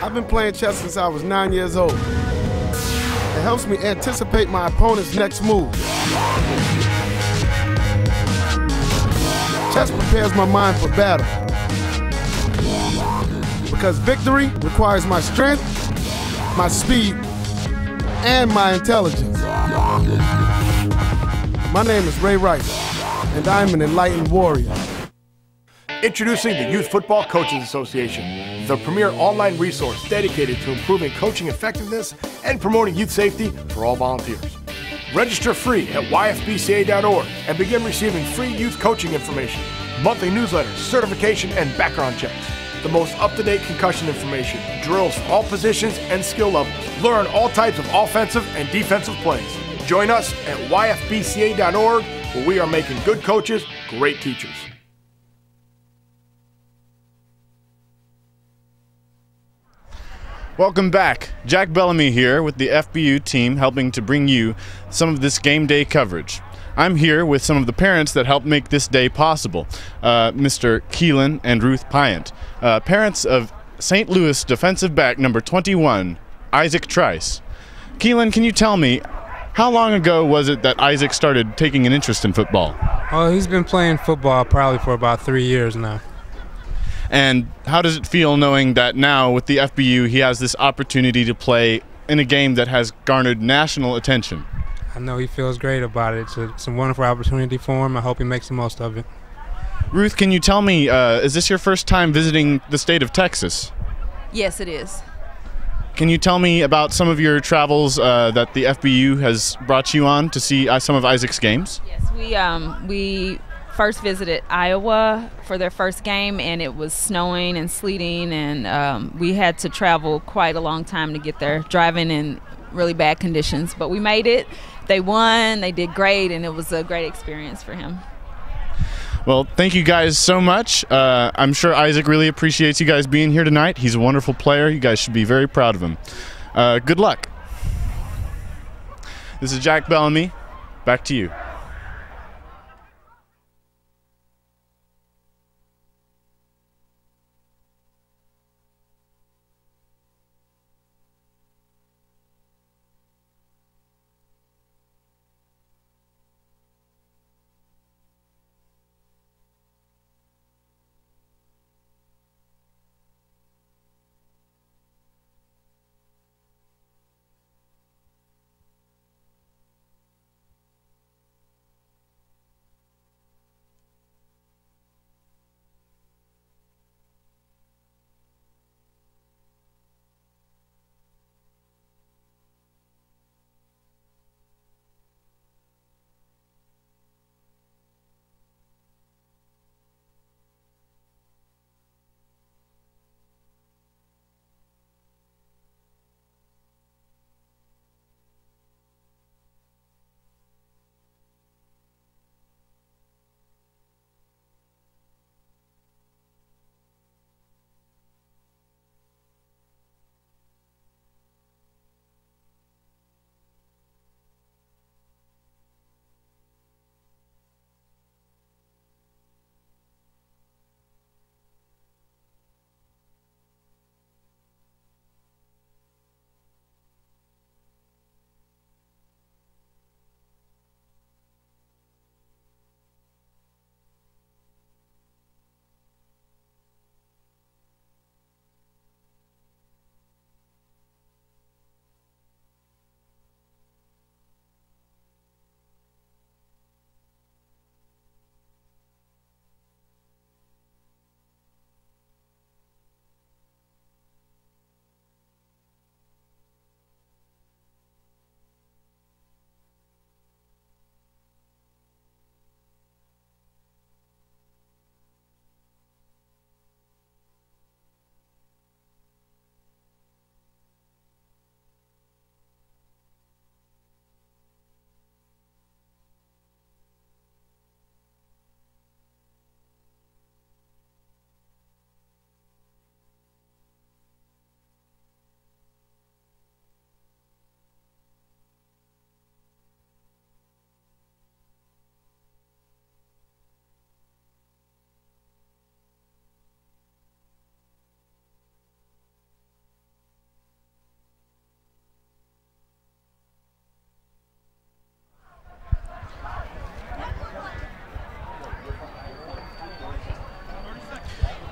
I've been playing chess since I was 9 years old. It helps me anticipate my opponent's next move. Chess prepares my mind for battle. Because victory requires my strength, my speed, and my intelligence. My name is Ray Rice, and I'm an enlightened warrior. Introducing the Youth Football Coaches Association, the premier online resource dedicated to improving coaching effectiveness and promoting youth safety for all volunteers. Register free at yfbca.org and begin receiving free youth coaching information, monthly newsletters, certification, and background checks. The most up-to-date concussion information, drills for all positions and skill levels. Learn all types of offensive and defensive plays. Join us at yfbca.org, where we are making good coaches great teachers. Welcome back. Jack Bellamy here with the FBU team, helping to bring you some of this game day coverage. I'm here with some of the parents that helped make this day possible, Mr. Keelan and Ruth Pyant, parents of St. Louis defensive back number 21, Isaac Trice. Keelan, can you tell me, how long ago was it that Isaac started taking an interest in football? Oh, he's been playing football probably for about 3 years now. And how does it feel knowing that now with the FBU he has this opportunity to play in a game that has garnered national attention? I know he feels great about it. It's a wonderful opportunity for him. I hope he makes the most of it. Ruth, can you tell me, is this your first time visiting the state of Texas? Yes, it is. Can you tell me about some of your travels that the FBU has brought you on to see some of Isaac's games? Yes, we first visited Iowa for their first game, and it was snowing and sleeting, and we had to travel quite a long time to get there, driving in really bad conditions. But we made it. They won. They did great, and it was a great experience for him. Well, thank you guys so much. I'm sure Isaac really appreciates you guys being here tonight. He's a wonderful player. You guys should be very proud of him. Good luck. This is Jack Bellamy. Back to you.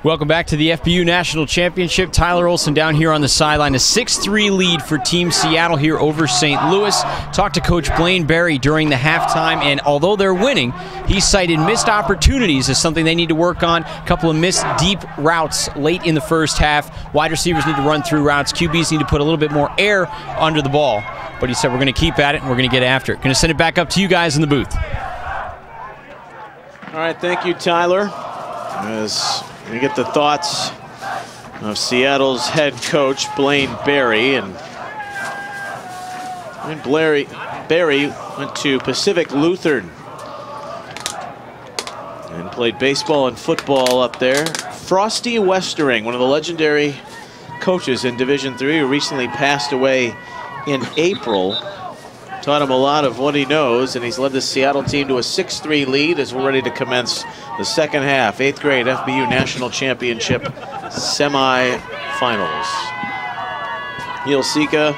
Welcome back to the FBU National Championship. Tyler Olson down here on the sideline. A 6-3 lead for Team Seattle here over St. Louis. Talked to Coach Blaine Berry during the halftime, and although they're winning, he cited missed opportunities as something they need to work on. A couple of missed deep routes late in the first half. Wide receivers need to run through routes. QBs need to put a little bit more air under the ball. But he said, we're going to keep at it, and we're going to get after it. Going to send it back up to you guys in the booth. All right, thank you, Tyler. As we get the thoughts of Seattle's head coach, Blaine Berry. And Berry went to Pacific Lutheran and played baseball and football up there. Frosty Westering, one of the legendary coaches in Division III, who recently passed away in April, taught him a lot of what he knows, and he's led the Seattle team to a 6-3 lead as we're ready to commence the second half. 8th grade FBU National Championship semifinals. Neil Sika,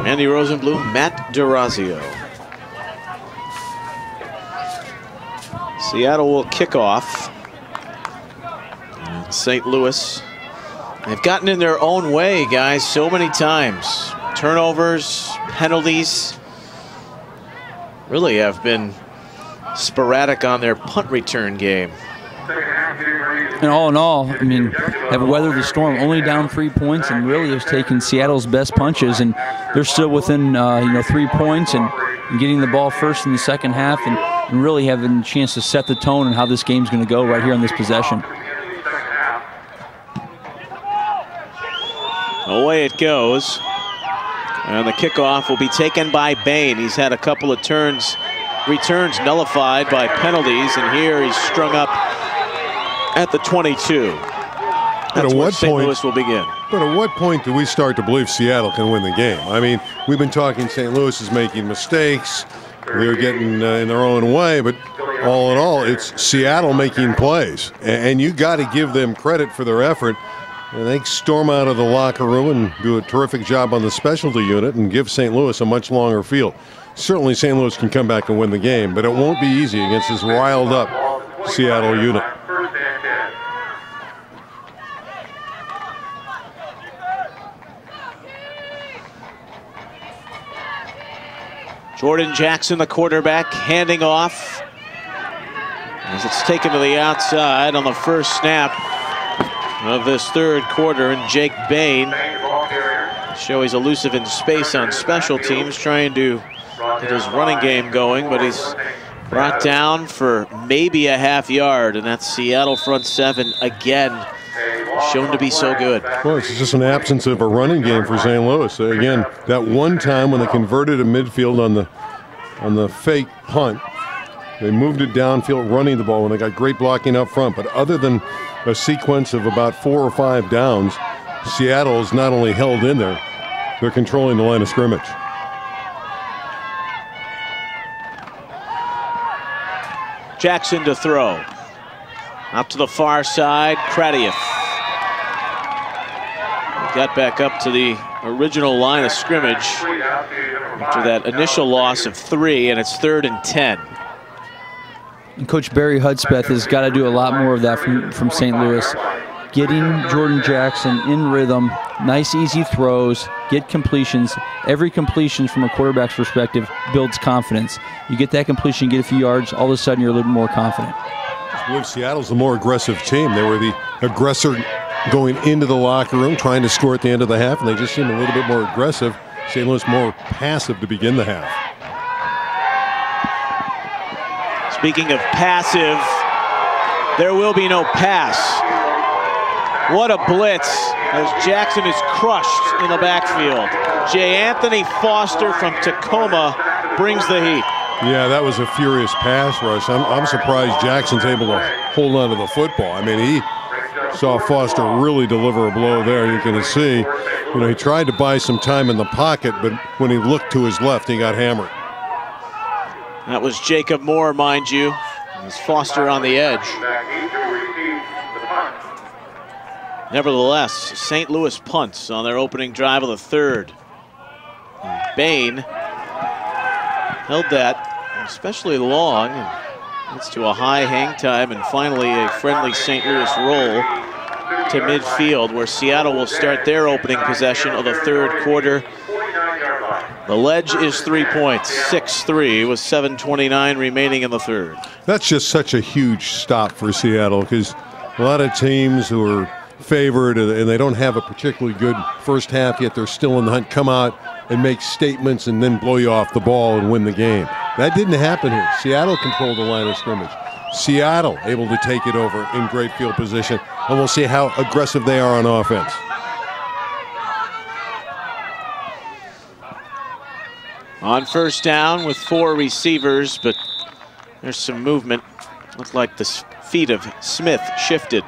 Randy Rosenblum, Matt DeRazio. Seattle will kick off. St. Louis, they've gotten in their own way, guys, so many times. Turnovers, penalties, really have been sporadic on their punt return game. And all in all, I mean, have weathered the storm, only down 3 points, and really has taken Seattle's best punches, and they're still within 3 points and getting the ball first in the second half. And and really having a chance to set the tone and how this game's going to go right here on this possession. Away it goes. And the kickoff will be taken by Bain. He's had a couple of returns nullified by penalties, and here he's strung up at the 22. That's where St. Louis will begin. But at what point do we start to believe Seattle can win the game? I mean, we've been talking St. Louis is making mistakes. They're getting in their own way, but all in all, it's Seattle making plays. And you got to give them credit for their effort. And they storm out of the locker room and do a terrific job on the specialty unit and give St. Louis a much longer field. Certainly St. Louis can come back and win the game, but it won't be easy against this riled up Seattle unit. Jordan Jackson, the quarterback, handing off as it's taken to the outside on the first snap of this third quarter, and Jake Bain show he's elusive in space on special teams, trying to get his running game going, but he's brought down for maybe a half yard, and that's Seattle front seven again, shown to be so good. Well, it's just an absence of a running game for St. Louis. Again, that one time when they converted a midfield on the fake punt, they moved it downfield running the ball when they got great blocking up front, but other than a sequence of about 4 or 5 downs, Seattle is not only held in there, they're controlling the line of scrimmage. Jackson to throw. Up to the far side, Kratieff. Got back up to the original line of scrimmage after that initial loss of 3, and it's 3rd and 10. And Coach Barry Hudspeth has got to do a lot more of that from St. Louis. Getting Jordan Jackson in rhythm, nice easy throws, get completions. Every completion from a quarterback's perspective builds confidence. You get that completion, get a few yards, all of a sudden you're a little more confident. I believe Seattle's the more aggressive team. They were the aggressor going into the locker room, trying to score at the end of the half, and they just seem a little bit more aggressive. St. Louis more passive to begin the half. Speaking of passive, there will be no pass. What a blitz as Jackson is crushed in the backfield. J. Anthony Foster from Tacoma brings the heat. Yeah, that was a furious pass rush. I'm surprised Jackson's able to hold on to the football. I mean, he saw Foster really deliver a blow there. You can see, he tried to buy some time in the pocket, but when he looked to his left, he got hammered. That was Jacob Moore, mind you. It's Foster on the edge. Nevertheless, St. Louis punts on their opening drive of the third. And Bain held that especially long, and gets to a high hang time, and finally a friendly St. Louis roll to midfield, where Seattle will start their opening possession of the third quarter. The ledge is 3 points, 6-3, with 7:29 remaining in the third. That's just such a huge stop for Seattle, because a lot of teams who are favored and they don't have a particularly good first half yet, they're still in the hunt, come out and make statements and then blow you off the ball and win the game. That didn't happen here. Seattle controlled the line of scrimmage. Seattle able to take it over in great field position, and we'll see how aggressive they are on offense. On first down with 4 receivers, but there's some movement. Looked like the feet of Smith shifted.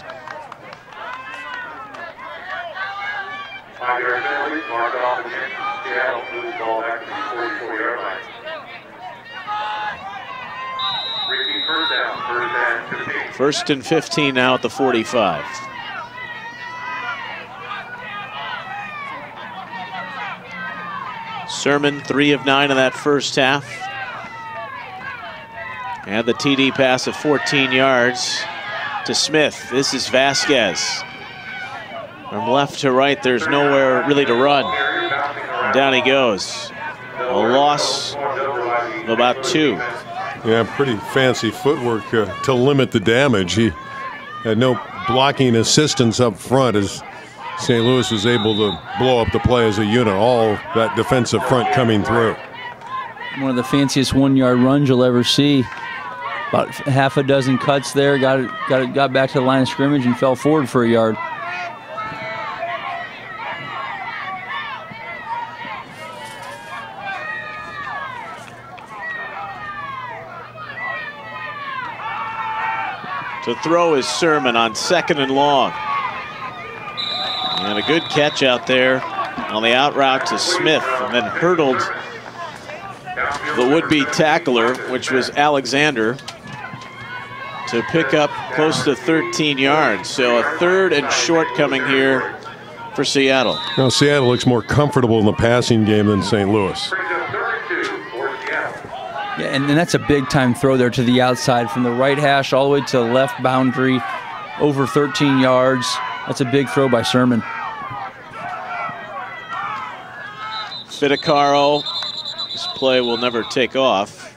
First and 15 now at the 45. Sermon 3 of 9 in that first half. And the TD pass of 14 yards to Smith. This is Vasquez. From left to right, there's nowhere really to run. And down he goes. A loss of about 2. Yeah, pretty fancy footwork to limit the damage. He had no blocking assistance up front as St. Louis was able to blow up the play as a unit, all that defensive front coming through. One of the fanciest 1-yard runs you'll ever see. about half a dozen cuts there. Got back to the line of scrimmage and fell forward for a yard. To throw is Sermon on 2nd and long. And a good catch out there on the out route to Smith, and then hurdled the would-be tackler, which was Alexander, to pick up close to 13 yards. So a 3rd and short coming here for Seattle. Now Seattle looks more comfortable in the passing game than St. Louis. Yeah, and that's a big-time throw there to the outside from the right hash all the way to the left boundary, over 13 yards. That's a big throw by Sermon. Fidecaro, this play will never take off,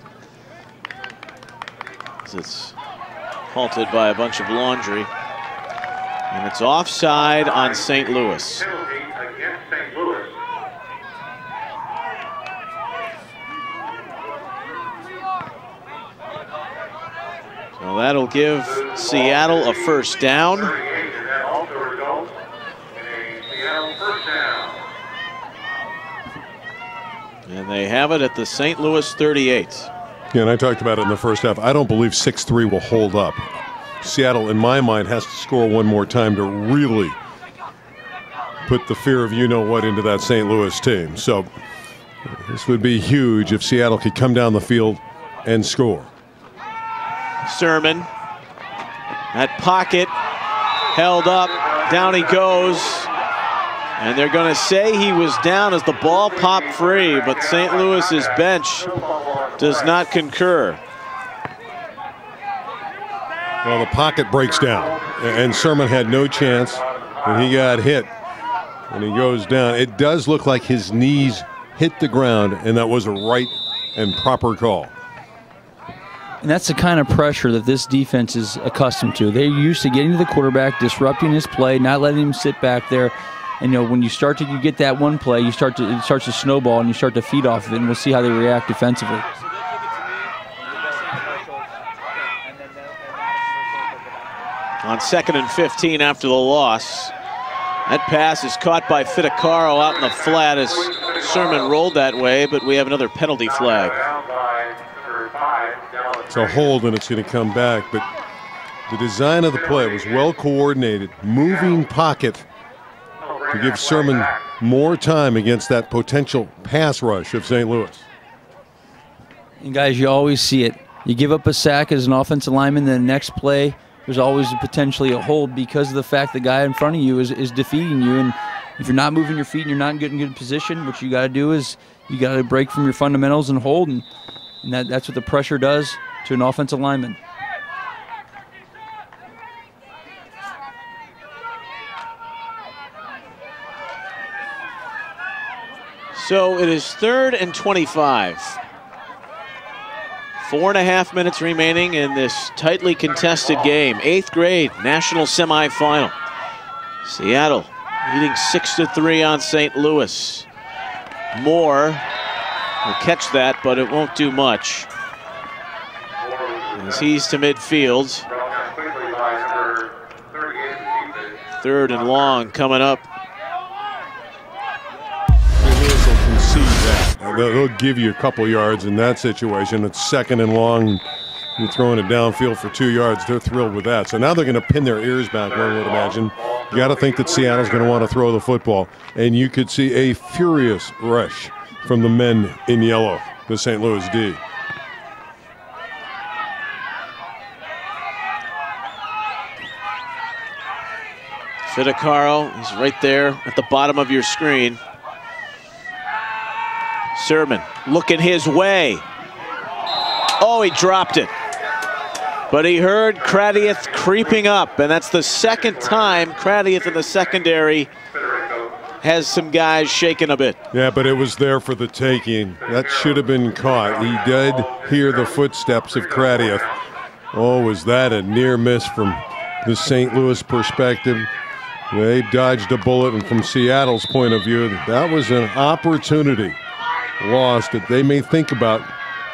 as it's halted by a bunch of laundry. And it's offside on St. Louis. So that'll give Seattle a 1st down. And they have it at the St. Louis 38. Yeah, and I talked about it in the first half. I don't believe 6-3 will hold up. Seattle, in my mind, has to score one more time to really put the fear of you-know-what into that St. Louis team. So this would be huge if Seattle could come down the field and score. Sermon, that pocket held up, down he goes. And they're going to say he was down as the ball popped free, but St. Louis's bench does not concur. Well, the pocket breaks down, and Sermon had no chance, and he got hit, and he goes down. It does look like his knees hit the ground, and that was a right and proper call. And that's the kind of pressure that this defense is accustomed to. They're used to getting to the quarterback, disrupting his play, not letting him sit back there. And when you get that one play, it starts to snowball, and you start to feed off of it, and we'll see how they react defensively. On 2nd and 15 after the loss. That pass is caught by Fidecaro out in the flat as Sermon rolled that way, but we have another penalty flag. It's a hold, and it's going to come back, but the design of the play was well coordinated, moving pocket to give Sermon more time against that potential pass rush of St. Louis. And guys, you always see it. You give up a sack as an offensive lineman, then the next play, there's always potentially a hold because of the fact the guy in front of you is defeating you. And if you're not moving your feet and you're not in good position, what you got to do is you got to break from your fundamentals and hold. And that's what the pressure does to an offensive lineman. So it is 3rd and 25. 4.5 minutes remaining in this tightly contested game. 8th grade national semifinal. Seattle leading 6-3 on St. Louis. Moore will catch that, but it won't do much. As he's to midfield. 3rd and long coming up. They'll give you a couple yards in that situation. It's 2nd and long. You're throwing it downfield for 2 yards. They're thrilled with that. So now they're going to pin their ears back, one would imagine. You got to think that Seattle's going to want to throw the football. And you could see a furious rush from the men in yellow, the St. Louis D. Fidecaro, he's right there at the bottom of your screen. Sermon looking his way. Oh, he dropped it. But he heard Kradieth creeping up, and that's the 2nd time Kradieth in the secondary has some guys shaking a bit. Yeah, but it was there for the taking. That should have been caught. He did hear the footsteps of Kradieth. Oh, was that a near miss from the St. Louis perspective? They dodged a bullet, and from Seattle's point of view, that was an opportunity lost that they may think about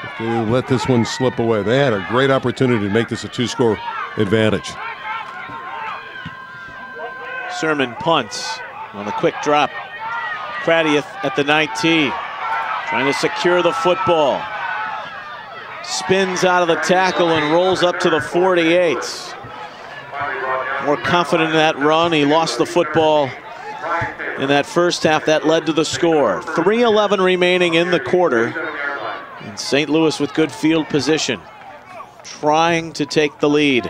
if they let this one slip away. They had a great opportunity to make this a 2-score advantage. Sermon punts on the quick drop. Cradieth at the 19, trying to secure the football. Spins out of the tackle and rolls up to the 48. More confident in that run. He lost the football in that first half. That led to the score. 3:11 remaining in the quarter. And St. Louis with good field position, trying to take the lead.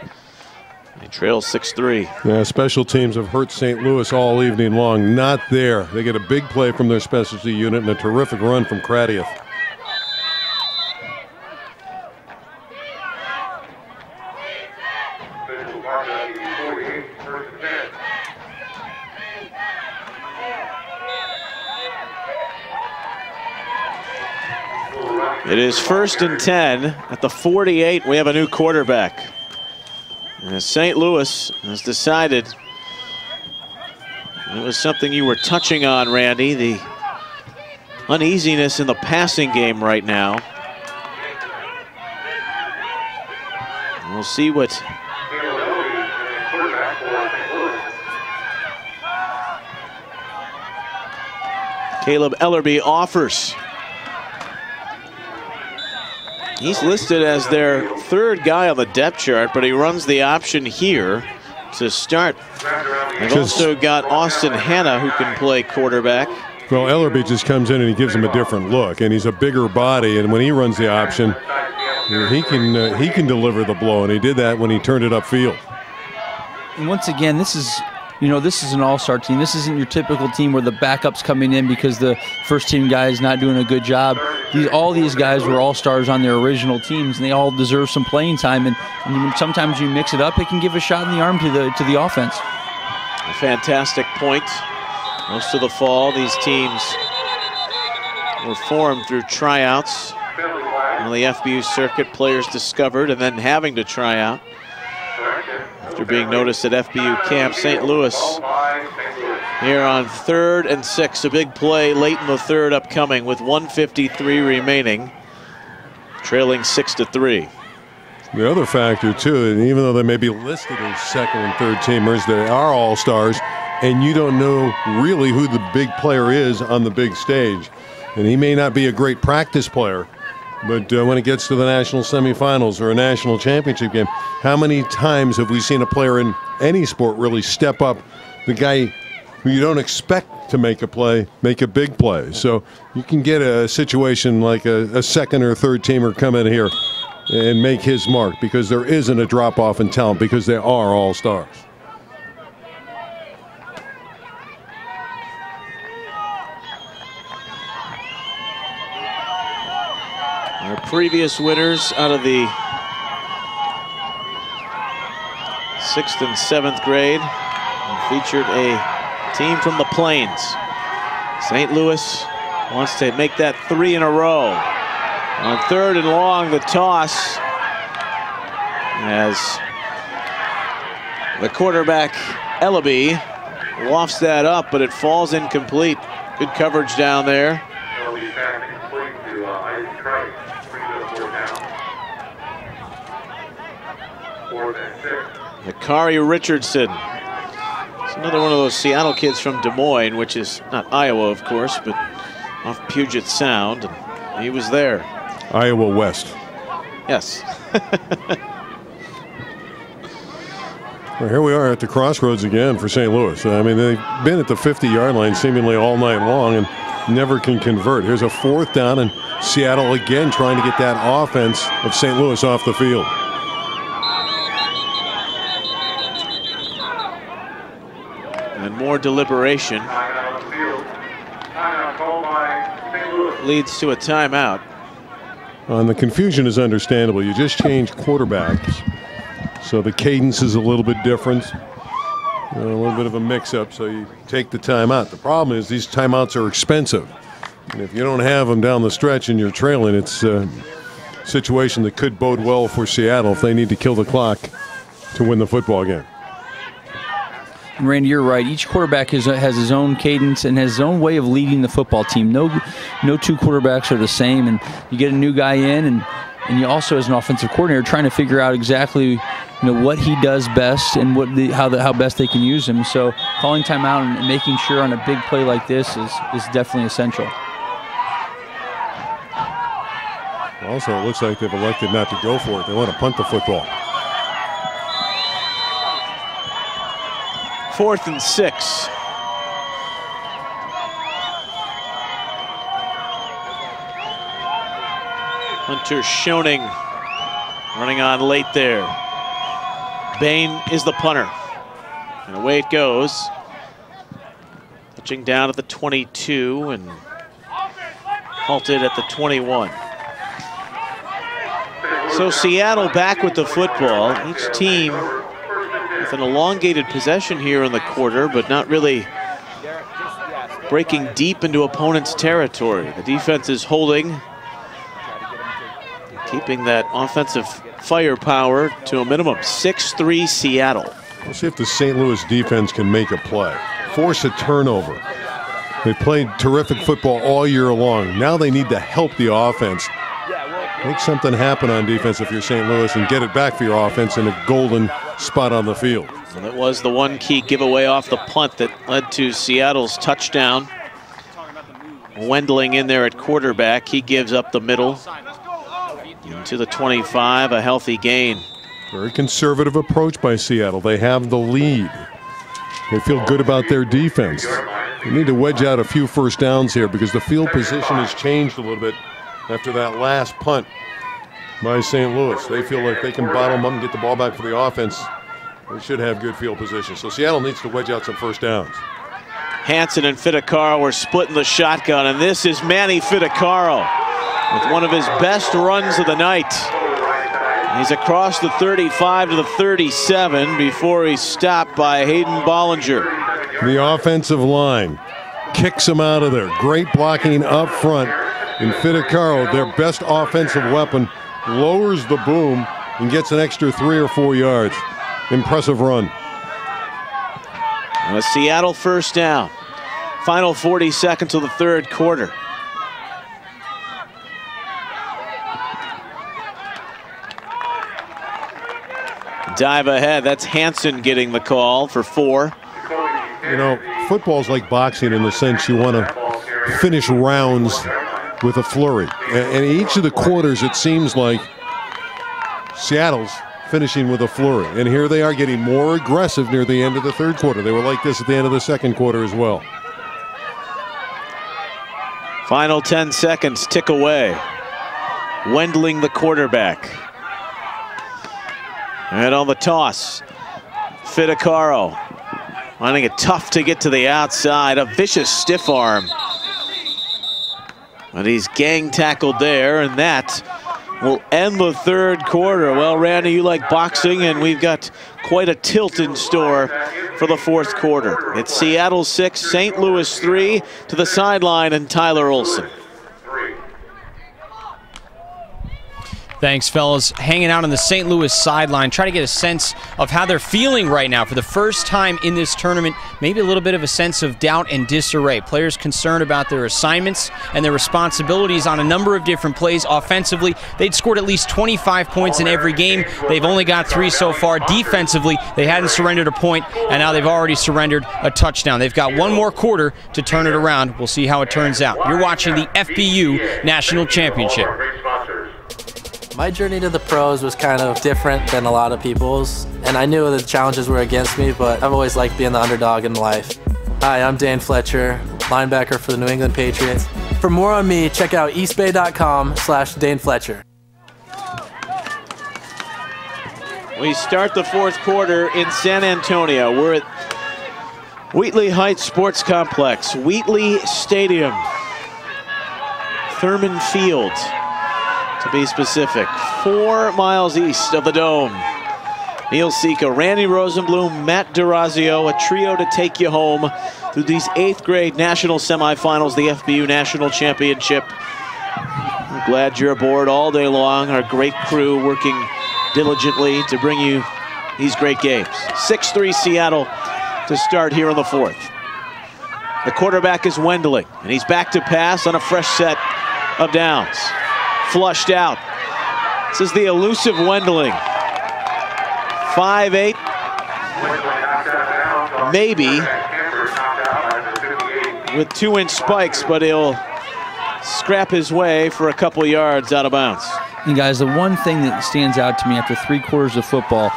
They trail 6-3. Yeah, special teams have hurt St. Louis all evening long. Not there. They get a big play from their specialty unit and a terrific run from Cradieth. It is 1st and 10 at the 48. We have a new quarterback. And St. Louis has decided, it was something you were touching on, Randy, the uneasiness in the passing game right now. We'll see what Caleb Ellerby offers. He's listed as their 3rd guy on the depth chart, but he runs the option here to start. They've also got Austin Hanna, who can play quarterback. Well, Ellerby just comes in and he gives him a different look, and he's a bigger body, and when he runs the option, he can deliver the blow, and he did that when he turned it upfield. And once again, this is an all-star team. This isn't your typical team where the backup's coming in because the first-team guy is not doing a good job. All these guys were all-stars on their original teams, and they all deserve some playing time. And sometimes you mix it up, it can give a shot in the arm to the offense. A fantastic point. Most of the fall, these teams were formed through tryouts on the FBU circuit. Players discovered and then having to try out after being noticed at FBU camp. St. Louis here on 3rd and 6. A big play late in the 3rd upcoming with 1:53 remaining, trailing 6-3. The other factor, too, and even though they may be listed as 2nd and 3rd teamers, they are all-stars, and you don't know really who the big player is on the big stage. And he may not be a great practice player, but when it gets to the national semifinals or a national championship game, how many times have we seen a player in any sport really step up, the guy who you don't expect to make a play, make a big play? So you can get a situation like a 2nd or 3rd teamer come in here and make his mark because there isn't a drop-off in talent because they are all-stars. Our previous winners out of the 6th and 7th grade featured a team from the Plains. St. Louis wants to make that 3 in a row. On 3rd and long, the toss as the quarterback Ellerby lofts that up, but it falls incomplete. Good coverage down there. Makari Richardson. It's another one of those Seattle kids from Des Moines, which is not Iowa, of course, but off Puget Sound. And he was there. Iowa West. Yes. Well, here we are at the crossroads again for St. Louis. I mean, they've been at the 50-yard line seemingly all night long and never can convert. Here's a 4th down, and Seattle again trying to get that offense of St. Louis off the field. And more deliberation leads to a timeout. And the confusion is understandable. You just changed quarterbacks, so the cadence is a little bit different. A little bit of a mix-up, so you take the timeout. The problem is these timeouts are expensive. And if you don't have them down the stretch and you're trailing, it's a situation that could bode well for Seattle if they need to kill the clock to win the football game. Randy, you're right. Each quarterback has his own cadence and has his own way of leading the football team. No two quarterbacks are the same, and you get a new guy in, and you also, as an offensive coordinator, trying to figure out exactly what he does best and how best they can use him. So calling timeout and making sure on a big play like this is definitely essential. Also, it looks like they've elected not to go for it. They want to punt the football. 4th and 6. Hunter Schoening running on late there. Bain is the punter. And away it goes. Touching down at the 22 and halted at the 21. So Seattle back with the football. Each team with an elongated possession here in the quarter, but not really breaking deep into opponent's territory. The defense is holding, keeping that offensive firepower to a minimum. 6-3 Seattle. We'll see if the St. Louis defense can make a play, force a turnover. They played terrific football all year long. Now they need to help the offense. Make something happen on defense if you're St. Louis and get it back for your offense in a golden spot on the field. And it was the one key giveaway off the punt that led to Seattle's touchdown. Wendling in there at quarterback. He gives up the middle. Into the 25, a healthy gain. Very conservative approach by Seattle. They have the lead. They feel good about their defense. They need to wedge out a few first downs here because the field position has changed a little bit after that last punt by St. Louis. They feel like they can bottle them up and get the ball back for the offense. They should have good field position. So Seattle needs to wedge out some first downs. Hansen and Fidecaro were splitting the shotgun, and this is Manny Fidecaro with one of his best runs of the night. He's across the 35 to the 37 before he's stopped by Hayden Bollinger. The offensive line kicks him out of there. Great blocking up front. And Fidecaro, their best offensive weapon, lowers the boom and gets an extra 3 or 4 yards. Impressive run. And a Seattle first down. Final 40 seconds of the third quarter. Dive ahead. That's Hansen getting the call for 4. You know, football's like boxing in the sense you want to finish rounds with a flurry. And each of the quarters, it seems like Seattle's finishing with a flurry. And here they are getting more aggressive near the end of the third quarter. They were like this at the end of the second quarter as well. Final 10 seconds tick away. Wendling the quarterback. And on the toss, Fidecaro finding it tough to get to the outside. A vicious stiff arm. But he's gang tackled there, and that will end the third quarter. Well, Randy, you like boxing, and we've got quite a tilt in store for the fourth quarter. It's Seattle 6, St. Louis 3 to the sideline, and Tyler Olson. Thanks, fellas. Hanging out on the St. Louis sideline, try to get a sense of how they're feeling right now for the first time in this tournament. Maybe a little bit of a sense of doubt and disarray. Players concerned about their assignments and their responsibilities on a number of different plays. Offensively, they'd scored at least 25 points in every game. They've only got 3 so far. Defensively, they hadn't surrendered a point, and now they've already surrendered a touchdown. They've got one more quarter to turn it around. We'll see how it turns out. You're watching the FBU National Championship. My journey to the pros was kind of different than a lot of people's, and I knew the challenges were against me, but I've always liked being the underdog in life. Hi, I'm Dane Fletcher, linebacker for the New England Patriots. For more on me, check out eastbay.com/Dane Fletcher. We start the fourth quarter in San Antonio. We're at Wheatley Heights Sports Complex, Wheatley Stadium, Thurman Field, to be specific, 4 miles east of the Dome. Neil Sika, Randy Rosenblum, Matt DeRazio, a trio to take you home through these 8th grade national semifinals, the FBU National Championship. I'm glad you're aboard all day long. Our great crew working diligently to bring you these great games. 6-3 Seattle to start here in the fourth. The quarterback is Wendling, and he's back to pass on a fresh set of downs. Flushed out. This is the elusive Wendling. 5'8". Maybe with 2-inch spikes, but he'll scrap his way for a couple yards out of bounds. And guys, the one thing that stands out to me after 3 quarters of football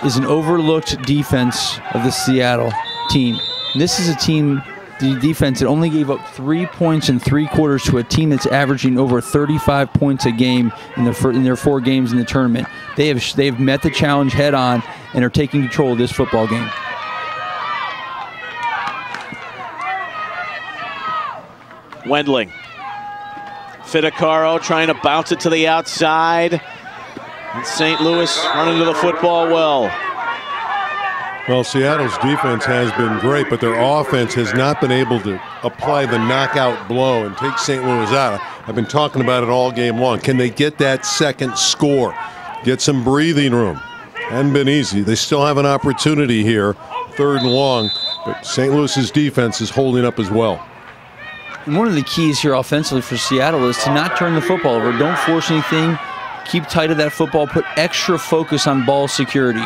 is an overlooked defense of the Seattle team. And this is a team, the defense, that only gave up 3 points in 3 quarters to a team that's averaging over 35 points a game in their 4 games in the tournament. They have met the challenge head on and are taking control of this football game. Wendling. Fittacaro trying to bounce it to the outside. And St. Louis running to the football well. Well, Seattle's defense has been great, but their offense has not been able to apply the knockout blow and take St. Louis out. I've been talking about it all game long. Can they get that second score? Get some breathing room? Hasn't been easy. They still have an opportunity here, 3rd and long, but St. Louis's defense is holding up as well. And one of the keys here offensively for Seattle is to not turn the football over. Don't force anything. Keep tight of that football. Put extra focus on ball security.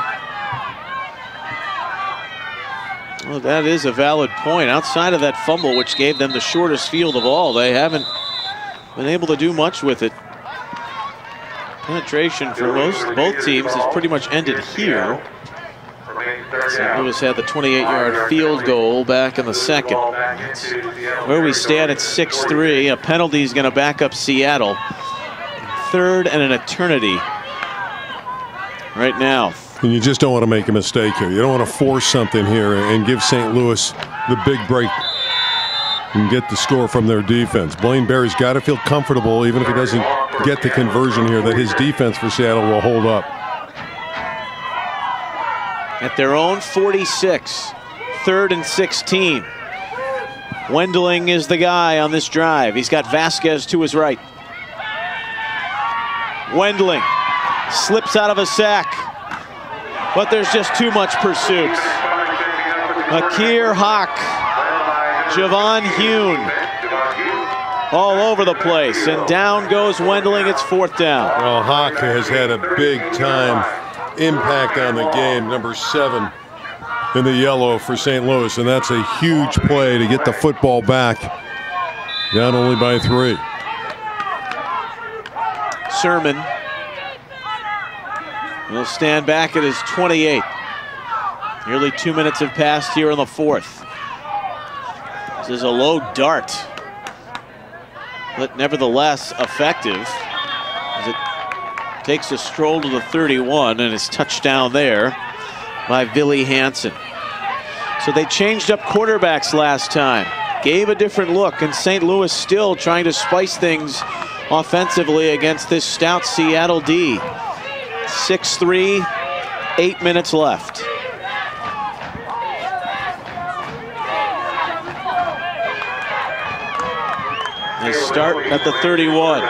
Well, that is a valid point. Outside of that fumble, which gave them the shortest field of all, they haven't been able to do much with it. Penetration for both teams has pretty much ended here. St. Louis had the 28-yard field goal back in the second. Where we stand at 6-3, a penalty is going to back up Seattle. 3rd and an eternity right now. And you just don't want to make a mistake here. You don't want to force something here and give St. Louis the big break and get the score from their defense. Blaine Berry's got to feel comfortable, even if he doesn't get the conversion here, that his defense for Seattle will hold up. At their own 46, 3rd and 16. Wendling is the guy on this drive. He's got Vasquez to his right. Wendling slips out of a sack, but there's just too much pursuit. Akir Hawk, Javon Hune, all over the place, and down goes Wendling. It's 4th down. Well, Hawk has had a big-time impact on the game, number 7 in the yellow for St. Louis, and that's a huge play to get the football back, down only by 3. Sermon will stand back at his 28. Nearly 2 minutes have passed here in the 4th. This is a low dart, but nevertheless effective, as it takes a stroll to the 31 and is touched down there by Billy Hansen. So they changed up quarterbacks last time, gave a different look, and St. Louis still trying to spice things offensively against this stout Seattle D. 6-3, 8 minutes left. They start at the 31.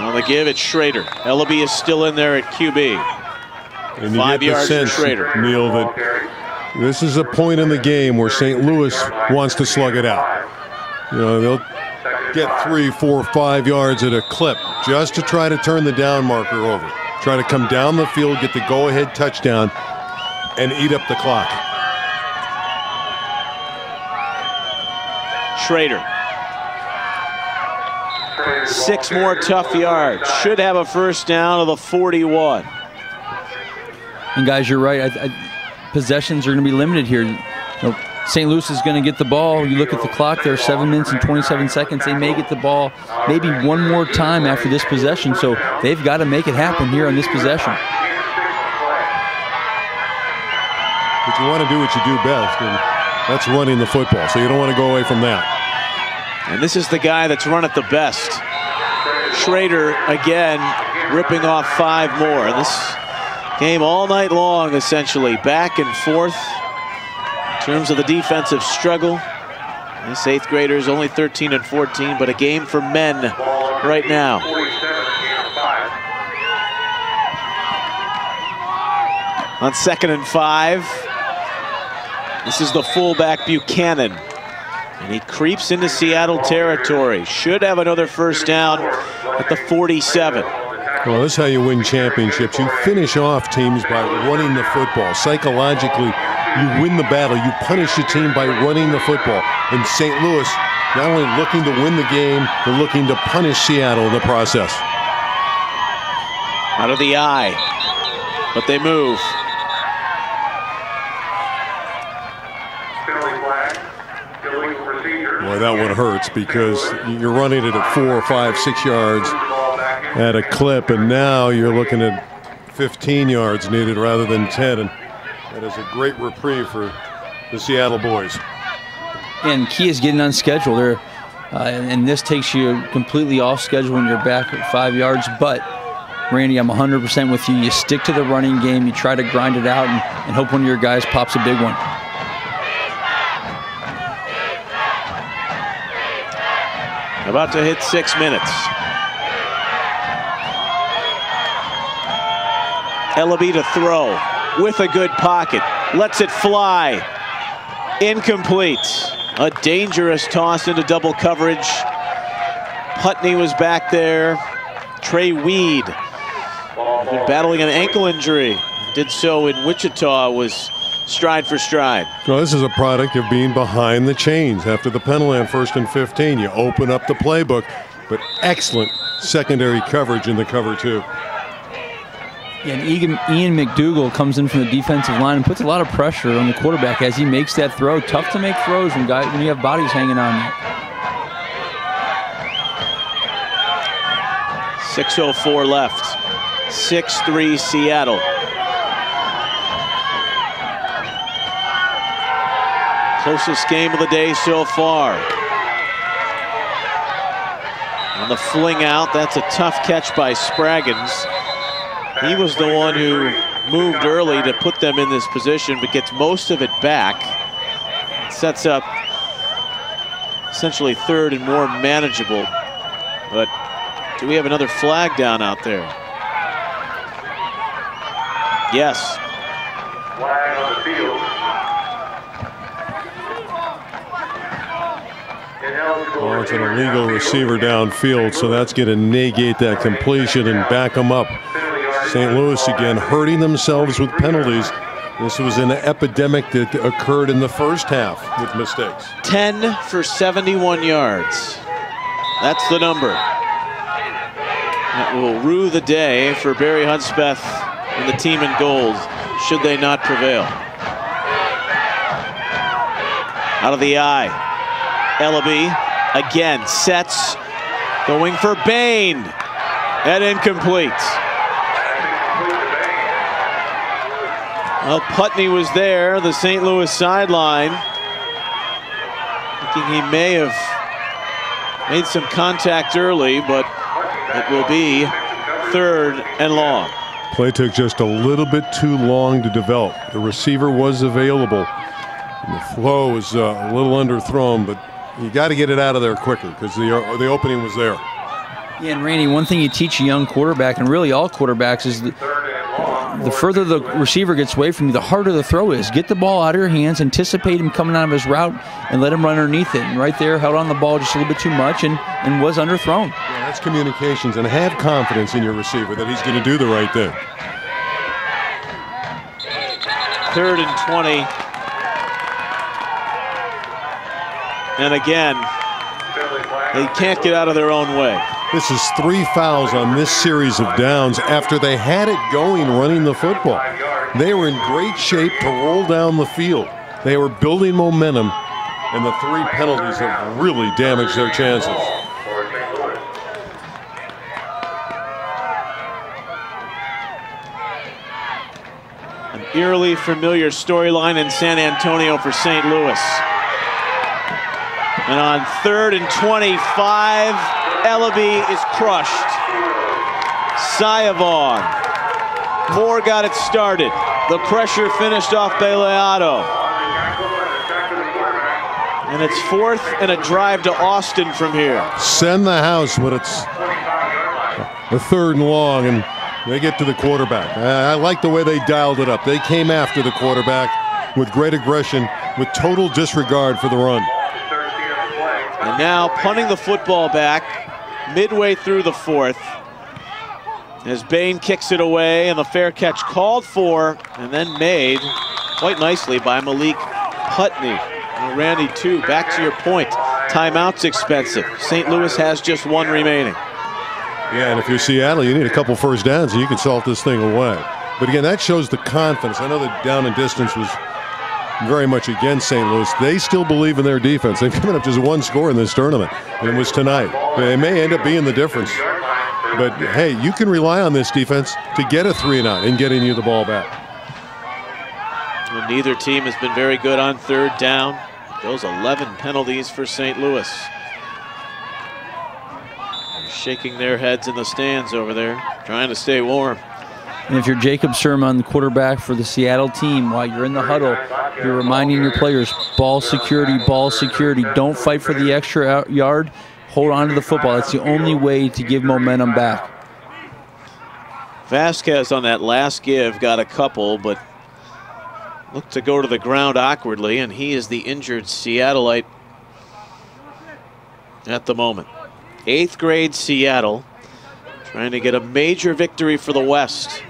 On the give, it's Schrader. Ellaby is still in there at QB. And you 5 get yards the sense, for Schrader. Neil, that this is a point in the game where St. Louis wants to slug it out. You know, they'll get 3, 4, 5 yards at a clip just to try to turn the down marker over. Try to come down the field, get the go-ahead touchdown, and eat up the clock. Schrader. 6 more tough yards. Should have a first down of the 41. And guys, you're right. Possessions are going to be limited here. You know, St. Louis is going to get the ball. You look at the clock there, 7 minutes and 27 seconds. They may get the ball maybe one more time after this possession, so they've got to make it happen here on this possession. But you want to do what you do best, and that's running the football, so you don't want to go away from that. And this is the guy that's run it the best. Schrader, again, ripping off 5 more. And this game all night long, essentially, back and forth in terms of the defensive struggle. This 8th grader is only 13 and 14, but a game for men right now. On 2nd and 5, this is the fullback Buchanan. And he creeps into Seattle territory. Should have another first down at the 47. Well, this is how you win championships. You finish off teams by running the football. Psychologically, you win the battle. You punish the team by running the football. And St. Louis, not only looking to win the game, they're looking to punish Seattle in the process. Out of the eye, but they move. Boy, that one hurts because you're running it at 4, 5, 6 yards at a clip, and now you're looking at 15 yards needed rather than 10, and that is a great reprieve for the Seattle boys. And key is getting on schedule there, and this takes you completely off schedule when you're back at 5 yards. But Randy, I'm 100% with you. You stick to the running game, you try to grind it out, and hope one of your guys pops a big one. About to hit 6 minutes. Ellaby to throw with a good pocket. Lets it fly. Incomplete. A dangerous toss into double coverage. Putney was back there. Trey Weed, been battling an ankle injury. Did so in Wichita, was stride for stride. Well, this is a product of being behind the chains. After the penalty on 1st and 15, you open up the playbook, but excellent secondary coverage in the cover two. Yeah, and Ian McDougal comes in from the defensive line and puts a lot of pressure on the quarterback as he makes that throw. Tough to make throws when you have bodies hanging on you. 6:04 left. 6-3 Seattle. Closest game of the day so far. On the fling out, that's a tough catch by Spraggins. He was the one who moved early to put them in this position, but gets most of it back. Sets up essentially 3rd and more manageable. But do we have another flag down out there? Yes. Flag on the field. Well, it's an illegal receiver downfield, so that's going to negate that completion and back them up. St. Louis again hurting themselves with penalties. This was an epidemic that occurred in the first half with mistakes. 10 for 71 yards. That's the number. That will rue the day for Barry Hudspeth and the team in gold, should they not prevail. Out of the eye. Ellaby again sets, going for Bain, and incomplete. Well, Putney was there, the St. Louis sideline, thinking he may have made some contact early, but it will be 3rd and long. Play took just a little bit too long to develop. The receiver was available, and the flow was a little underthrown, but you got to get it out of there quicker because the opening was there. Yeah, and Randy, one thing you teach a young quarterback, and really all quarterbacks, is the further the receiver gets away from you, the harder the throw is. Get the ball out of your hands, anticipate him coming out of his route, and let him run underneath it. And right there, held on the ball just a little bit too much and was underthrown. Yeah, that's communications, and have confidence in your receiver that he's going to do the right thing. 3rd and 20. And again, they can't get out of their own way. This is 3 fouls on this series of downs after they had it going running the football. They were in great shape to roll down the field. They were building momentum, and the 3 penalties have really damaged their chances. An eerily familiar storyline in San Antonio for St. Louis. And on 3rd and 25, Ellaby is crushed. Sayavon. Moore got it started. The pressure finished off Beleado. And it's 4th and a drive to Austin from here. Send the house when it's a 3rd and long, and they get to the quarterback. I like the way they dialed it up. They came after the quarterback with great aggression, with total disregard for the run. And now punting the football back midway through the 4th as Bain kicks it away, and the fair catch called for and then made quite nicely by Malik Putney. Well, Randy, too, back to your point, timeout's expensive. St. Louis has just 1 remaining. Yeah, and if you're Seattle, you need a couple first downs and you can salt this thing away. But again, that shows the confidence. I know that down and distance was very much against St. Louis. They still believe in their defense. They've given up just 1 score in this tournament, and it was tonight. It may end up being the difference. But, hey, you can rely on this defense to get a 3-and-out and getting you the ball back. Well, neither team has been very good on 3rd down. Those 11 penalties for St. Louis. They're shaking their heads in the stands over there, trying to stay warm. And if you're Jacob Sirmon, the quarterback for the Seattle team, while you're in the huddle, you're reminding your players, ball security, ball security. Don't fight for the extra yard. Hold on to the football. That's the only way to give momentum back. Vasquez on that last give got a couple, but looked to go to the ground awkwardly, and he is the injured Seattleite at the moment. 8th grade Seattle trying to get a major victory for the West.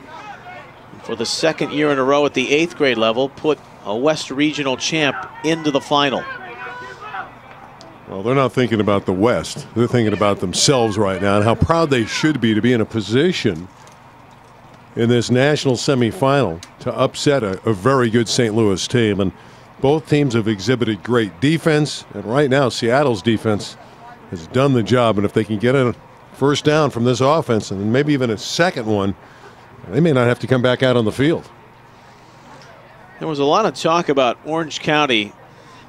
For the 2nd year in a row at the 8th grade level, put a West Regional champ into the final. Well, they're not thinking about the West. They're thinking about themselves right now and how proud they should be to be in a position in this national semifinal to upset a very good St. Louis team. And both teams have exhibited great defense, and right now Seattle's defense has done the job. And if they can get a first down from this offense and maybe even a second one, they may not have to come back out on the field. There was a lot of talk about Orange County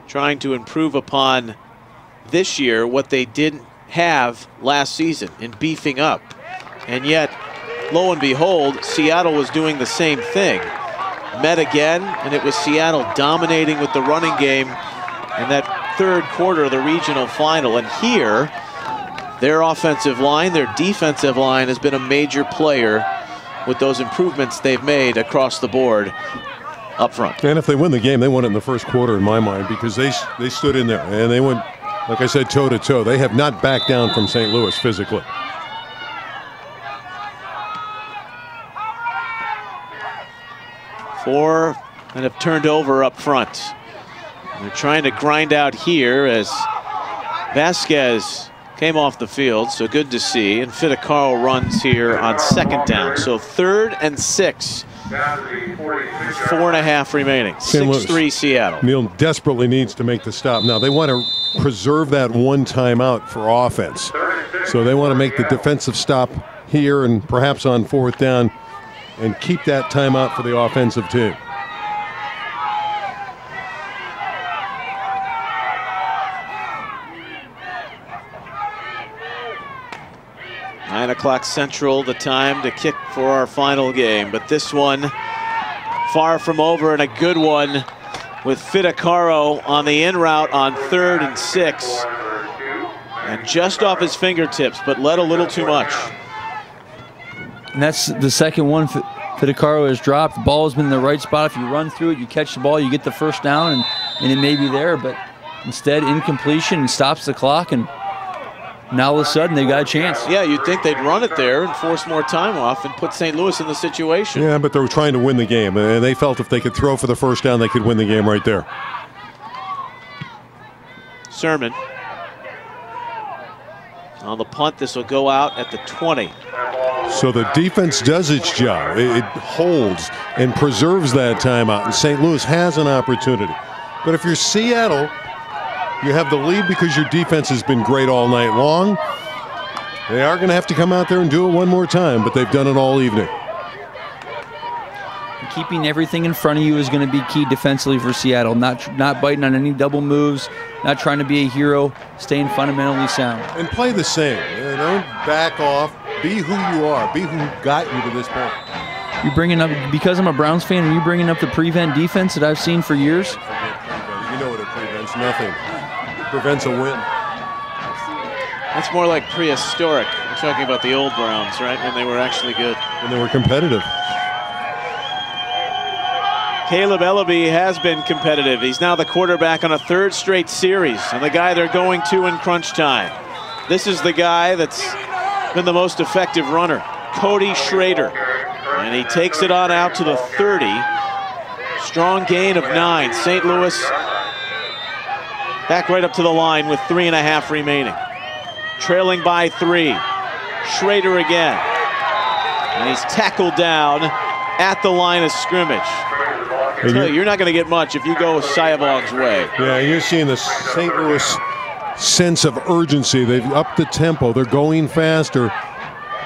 trying to improve upon this year what they didn't have last season in beefing up. And yet, lo and behold, Seattle was doing the same thing. Met again, and it was Seattle dominating with the running game in that 3rd quarter of the regional final. And here, their offensive line, their defensive line has been a major player with those improvements they've made across the board up front. And if they win the game, they won it in the 1st quarter in my mind, because they stood in there and they went, like I said, toe-to-toe. They have not backed down from St. Louis physically. Four that have turned over up front. They're trying to grind out here as Vasquez came off the field, so good to see. And Fidecaro runs here on 2nd down. So 3rd and 6. 4.5 remaining. 6-3 Seattle. Neil desperately needs to make the stop. Now, they want to preserve that 1 timeout for offense. So they want to make the defensive stop here and perhaps on 4th down and keep that timeout for the offensive team. Nine o'clock Central, the time to kick for our final game. But this one far from over, and a good one with Fidecaro on the in route on 3rd and 6. And just off his fingertips, but led a little too much. And that's the second one Fidecaro has dropped. The ball has been in the right spot. If you run through it, you catch the ball, you get the first down, and it may be there. But instead, incompletion, and stops the clock, and now all of a sudden they got a chance. Yeah, you'd think they'd run it there and force more time off and put St. Louis in the situation. Yeah, but they were trying to win the game, and they felt if they could throw for the first down, they could win the game right there. Sirmon. On the punt, this will go out at the 20. So the defense does its job. It holds and preserves that timeout, and St. Louis has an opportunity. But if you're Seattle, you have the lead because your defense has been great all night long. They are going to have to come out there and do it one more time, but they've done it all evening. Keeping everything in front of you is going to be key defensively for Seattle. Not biting on any double moves, not trying to be a hero, staying fundamentally sound. And play the same. Don't back off. Be who you are. Be who got you to this point. You bringing up, because I'm a Browns fan, are you bringing up the prevent defense that I've seen for years? You know what it prevents? Nothing. prevents a win. That's more like prehistoric. We're talking about the old Browns, right? When they were actually good. When they were competitive. Caleb Ellaby has been competitive. He's now the quarterback on a third straight series, and the guy they're going to in crunch time. This is the guy that's been the most effective runner, Cody Schrader. And he takes it on out to the 30. Strong gain of 9. St. Louis back right up to the line with 3.5 remaining. Trailing by 3. Schrader again. And he's tackled down at the line of scrimmage. I tell you, you're not going to get much if you go Sayavong's way. Yeah, you're seeing the St. Louis sense of urgency. They've upped the tempo. They're going faster.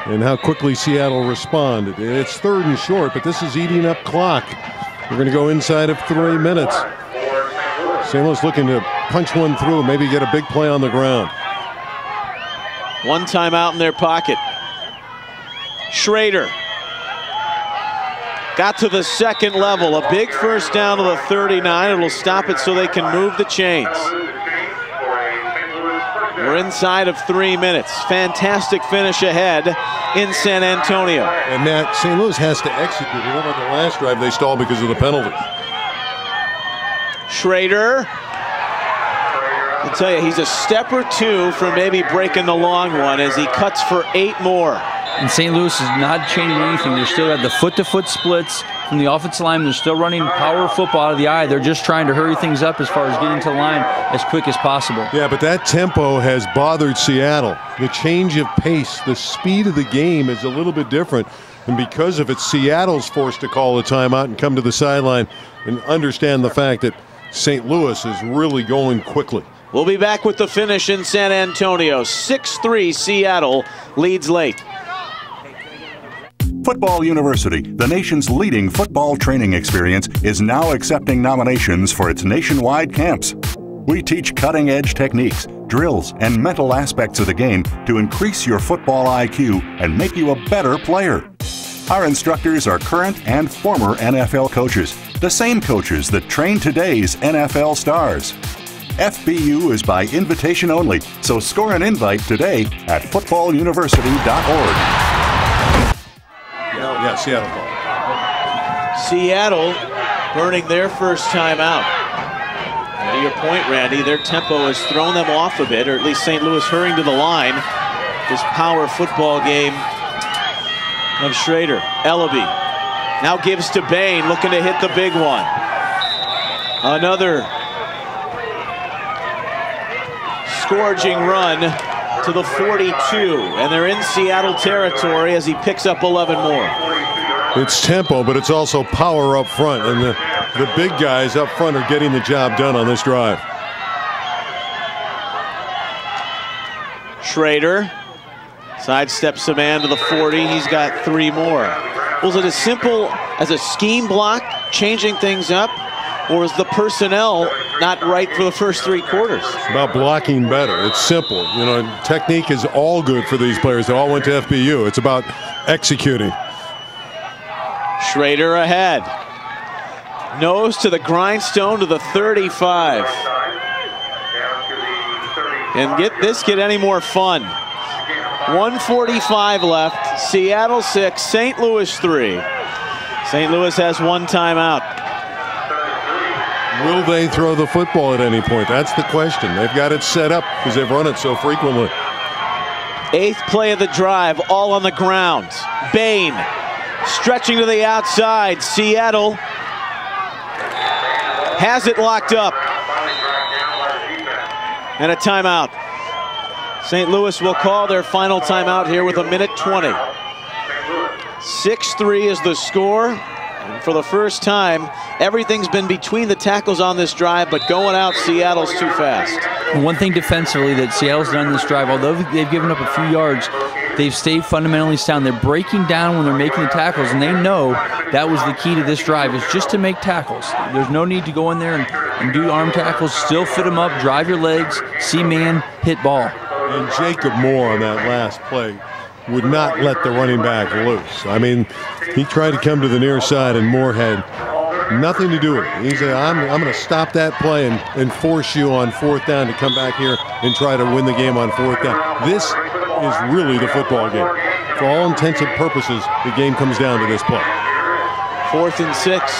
And how quickly Seattle responded. It's 3rd and short, but this is eating up clock. We're going to go inside of 3 minutes. St. Louis looking to punch one through, maybe get a big play on the ground. One timeout in their pocket. Schrader got to the second level. A big first down to the 39. It'll stop it so they can move the chains. We're inside of 3 minutes. Fantastic finish ahead in San Antonio. And Matt, St. Louis has to execute. Remember the last drive they stalled because of the penalty. Schrader. I'll tell you, he's a step or two from maybe breaking the long one as he cuts for 8 more. And St. Louis is not changing anything. They're still at the foot-to-foot splits from the offensive line. They're still running power football out of the eye. They're just trying to hurry things up as far as getting to the line as quick as possible. Yeah, but that tempo has bothered Seattle. The change of pace, the speed of the game is a little bit different. And because of it, Seattle's forced to call a timeout and come to the sideline and understand the fact that St. Louis is really going quickly. We'll be back with the finish in San Antonio. 6-3 Seattle leads late. Football University, the nation's leading football training experience, is now accepting nominations for its nationwide camps. We teach cutting-edge techniques, drills, and mental aspects of the game to increase your football IQ and make you a better player. Our instructors are current and former NFL coaches, the same coaches that train today's NFL stars. FBU is by invitation only, so score an invite today at footballuniversity.org. Yeah, Seattle. Seattle burning their first time out. And to your point, Randy, their tempo has thrown them off a bit, or at least St. Louis hurrying to the line. This power football game of Schrader. Ellaby now gives to Bain, looking to hit the big one. Another scourging run to the 42, and they're in Seattle territory as he picks up 11 more. It's tempo, but it's also power up front, and the big guys up front are getting the job done on this drive. Schrader sidesteps a man to the 40. He's got 3 more. Was it as simple as a scheme block, changing things up, or is the personnel not right for the first 3 quarters? It's about blocking better. It's simple. You know, technique is all good for these players. They all went to FBU. It's about executing. Schrader ahead. Nose to the grindstone to the 35. And get any more fun. 1:45 left. Seattle 6, St. Louis 3. St. Louis has 1 timeout. Will they throw the football at any point? That's the question. They've got it set up because they've run it so frequently. 8th play of the drive, all on the ground. Bain stretching to the outside. Seattle has it locked up. And a timeout. St. Louis will call their final timeout here with 1:20. 6-3 is the score. And for the first time, everything's been between the tackles on this drive, but going out, Seattle's too fast. One thing defensively that Seattle's done this drive, although they've given up a few yards, they've stayed fundamentally sound. They're breaking down when they're making the tackles, and they know that was the key to this drive, is just to make tackles. There's no need to go in there and do arm tackles. Still fit them up, drive your legs, see man, hit ball. And Jacob Moore on that last play would not let the running back loose. I mean, he tried to come to the near side, and Moore had Nothing to do with it. He said, I'm going to stop that play and force you on 4th down to come back here and try to win the game on 4th down. This is really the football game. For all intents and purposes, the game comes down to this play. 4th and 6.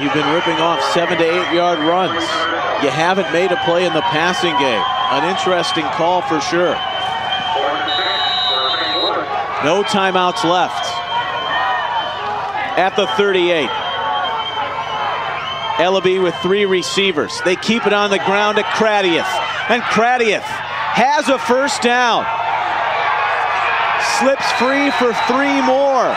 You've been ripping off 7 to 8 yard runs. You haven't made a play in the passing game. An interesting call for sure. No timeouts left at the 38. Ellaby with 3 receivers. They keep it on the ground to Kradieth. And Kradieth has a first down. Slips free for 3 more.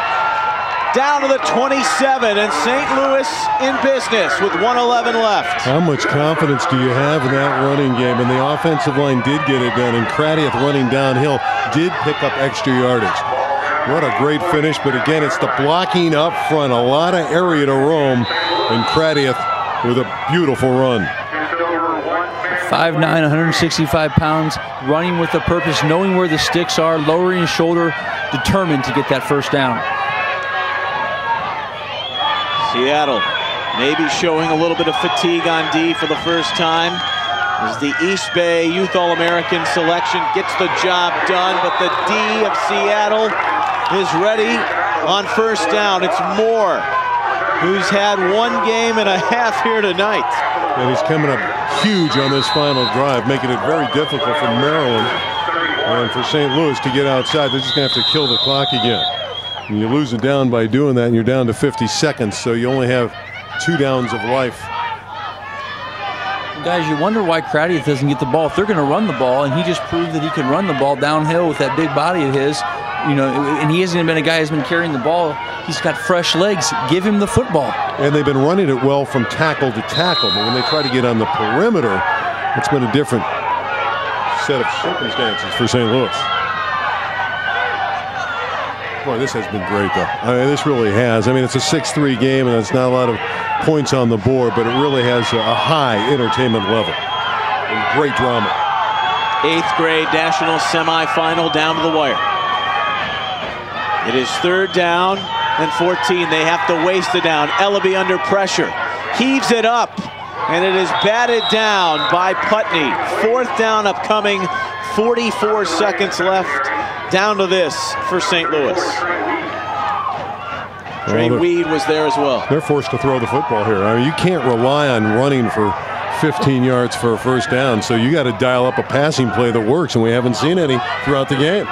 Down to the 27, and St. Louis in business with 1:11 left. How much confidence do you have in that running game? And the offensive line did get it done, and Kradieth running downhill did pick up extra yardage. What a great finish, but again, it's the blocking up front. A lot of area to roam, and Kradieth with a beautiful run. 5'9", 165 pounds, running with a purpose, knowing where the sticks are, lowering his shoulder, determined to get that first down. Seattle maybe showing a little bit of fatigue on D for the first time as the East Bay Youth All-American selection gets the job done, but the D of Seattle is ready on first down. It's Moore, who's had 1 game and a half here tonight. And he's coming up huge on this final drive, making it very difficult for Maryland and for St. Louis to get outside. They're just going to have to kill the clock again. And you lose it down by doing that, and you're down to 50 seconds, so you only have 2 downs of life. Guys, you wonder why Kradieth doesn't get the ball. If they're going to run the ball, and he just proved that he can run the ball downhill with that big body of his, you know, and he hasn't been a guy who's been carrying the ball. He's got fresh legs. Give him the football. And they've been running it well from tackle to tackle, but when they try to get on the perimeter, it's been a different set of circumstances for St. Louis. Boy, this has been great, though. I mean, this really has. I mean, it's a 6-3 game, and it's not a lot of points on the board, but it really has a high entertainment level. And great drama. 8th grade national semifinal down to the wire. It is 3rd down and 14. They have to waste it down. Ellaby under pressure. Heaves it up, and it is batted down by Putney. 4th down upcoming. 44 seconds left. Down to this for St. Louis. Trey Weed was there as well. They're forced to throw the football here. I mean, you can't rely on running for 15 yards for a first down, so you got to dial up a passing play that works, and we haven't seen any throughout the game.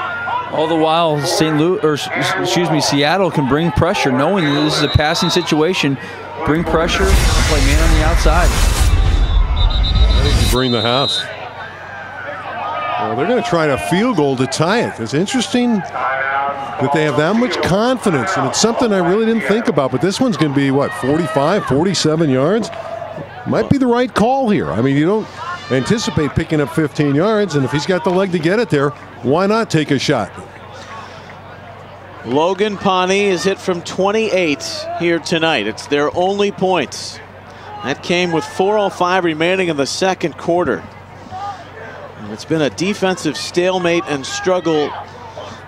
All the while, Seattle can bring pressure, knowing that this is a passing situation. Bring pressure and play man on the outside. Ready to bring the house. Well, they're going to try a field goal to tie it. It's interesting that they have that much confidence, and it's something I really didn't think about, but this one's going to be, what, 45, 47 yards? Might be the right call here. I mean, you don't anticipate picking up 15 yards, and if he's got the leg to get it there, why not take a shot? Logan Pawnee is hit from 28 here tonight. It's their only points. That came with 4:05 remaining in the second quarter. It's been a defensive stalemate and struggle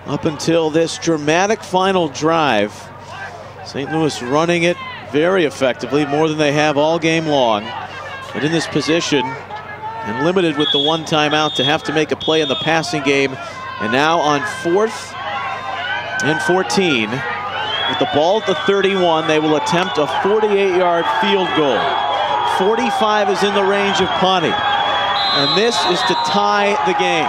up until this dramatic final drive. St. Louis running it very effectively, more than they have all game long. But in this position, and limited with the 1 timeout to have to make a play in the passing game. And now on 4th and 14, with the ball at the 31, they will attempt a 48-yard field goal. 45 is in the range of Pawnee. And this is to tie the game.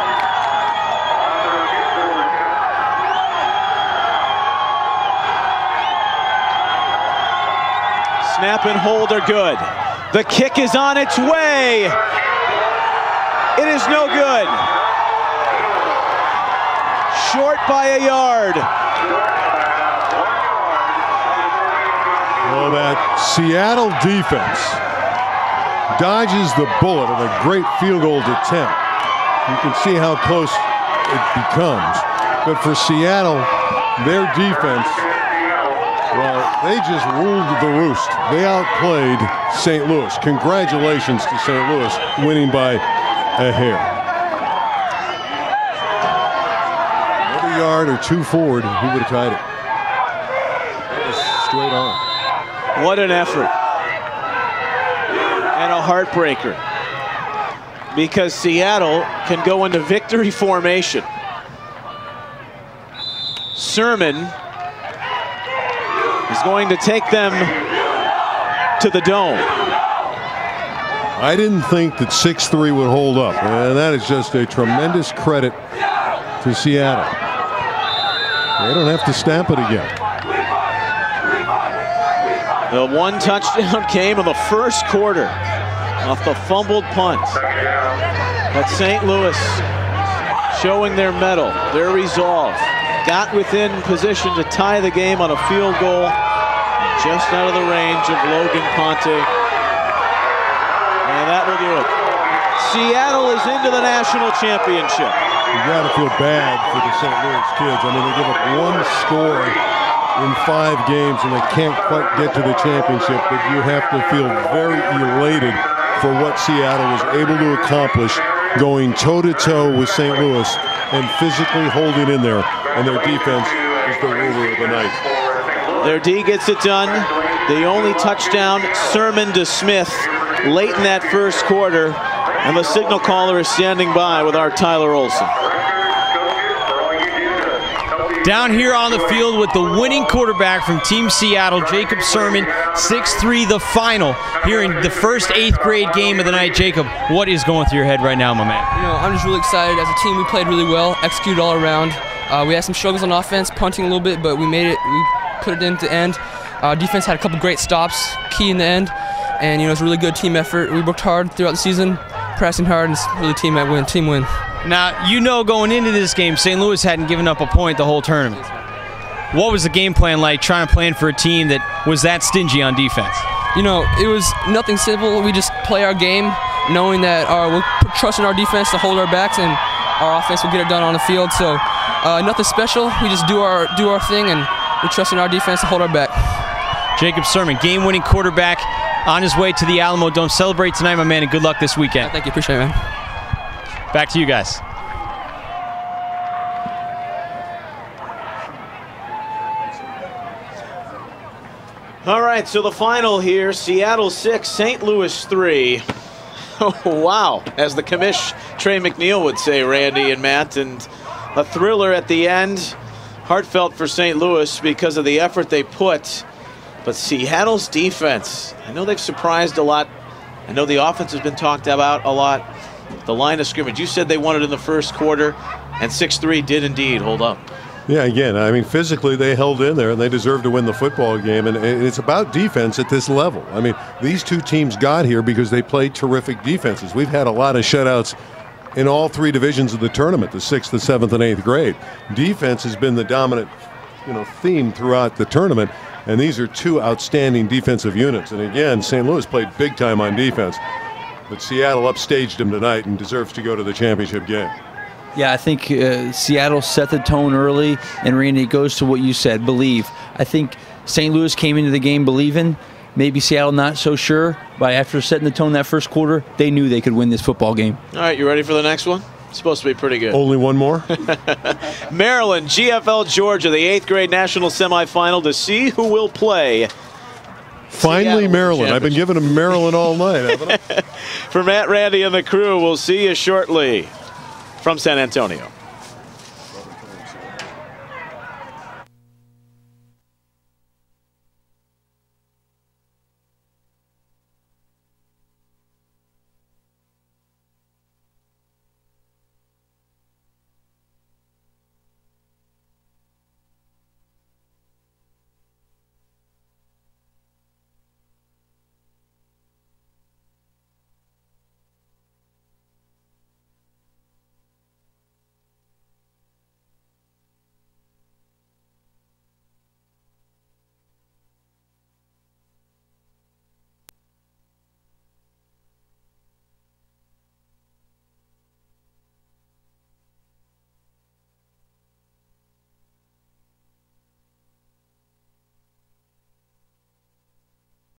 Snap and hold are good. The kick is on its way. It is no good. Short by a yard. Well, that Seattle defense dodges the bullet of a great field goal attempt. You can see how close it becomes. But for Seattle, their defense, well, they just ruled the roost. They outplayed St. Louis. Congratulations to St. Louis winning by a hair. Another yard or 2 forward, who would have tied it? That was straight on. What an effort. And a heartbreaker. Because Seattle can go into victory formation. Sermon is going to take them to the Dome. I didn't think that 6-3 would hold up, and that is just a tremendous credit to Seattle. They don't have to stamp it again. The one touchdown came in the first quarter off the fumbled punt. But St. Louis showing their mettle, their resolve. Got within position to tie the game on a field goal, just out of the range of Logan Ponte. And that will do it. Seattle is into the national championship. You got to feel bad for the St. Louis kids. I mean, they give up one score in 5 games and they can't quite get to the championship, but you have to feel very elated for what Seattle was able to accomplish, going toe-to-toe with St. Louis and physically holding in there. And their defense is the ruler of the night. Their D gets it done. The only touchdown, Sermon to Smith, late in that first quarter. And the signal caller is standing by with our Tyler Olson. Down here on the field with the winning quarterback from Team Seattle, Jacob Sermon, 6-3 the final here in the first 8th grade game of the night. Jacob, what is going through your head right now, my man? You know, I'm just really excited. As a team, we played really well, executed all around. We had some struggles on offense, punting a little bit, but we made it. We put it in at the end. Defense had a couple great stops, key in the end, and you know, it's a really good team effort. We worked hard throughout the season, pressing hard, and it's really team win. Now, you know, going into this game, St. Louis hadn't given up a point the whole tournament. What was the game plan like, trying to plan for a team that was that stingy on defense? You know, it was nothing simple. We just play our game, knowing that we'll trust in our defense to hold our backs, and our offense will get it done on the field. So nothing special. We just do our thing, and we trust in our defense to hold our back. Jacob Sermon, game-winning quarterback, on his way to the Alamo Dome. Celebrate tonight, my man, and good luck this weekend. Thank you. Appreciate it, man. Back to you guys. All right, so the final here, Seattle 6, St. Louis 3. Oh, wow, as the commish Trey McNeil would say, Randy and Matt, and a thriller at the end. Heartfelt for St. Louis because of the effort they put. But Seattle's defense, I know they've surprised a lot. I know the offense has been talked about a lot. The line of scrimmage, you said they won it in the first quarter, and 6-3 did indeed hold up. Yeah, again, I mean, physically they held in there and they deserve to win the football game. And it's about defense at this level. I mean, these two teams got here because they played terrific defenses. We've had a lot of shutouts in all 3 divisions of the tournament, the 6th, the 7th, and 8th grade. Defense has been the dominant, theme throughout the tournament. And these are 2 outstanding defensive units. And again, St. Louis played big time on defense. But Seattle upstaged them tonight and deserves to go to the championship game. Yeah, I think Seattle set the tone early, and Randy, it goes to what you said, believe. I think St. Louis came into the game believing, maybe Seattle not so sure, but after setting the tone that first quarter, they knew they could win this football game. All right, you ready for the next one? It's supposed to be pretty good. Only one more? Maryland, GFL Georgia, the 8th grade national semifinal to see who will play. Finally, Maryland. I've been giving them Maryland all night, haven't I? For Matt, Randy, and the crew, we'll see you shortly from San Antonio.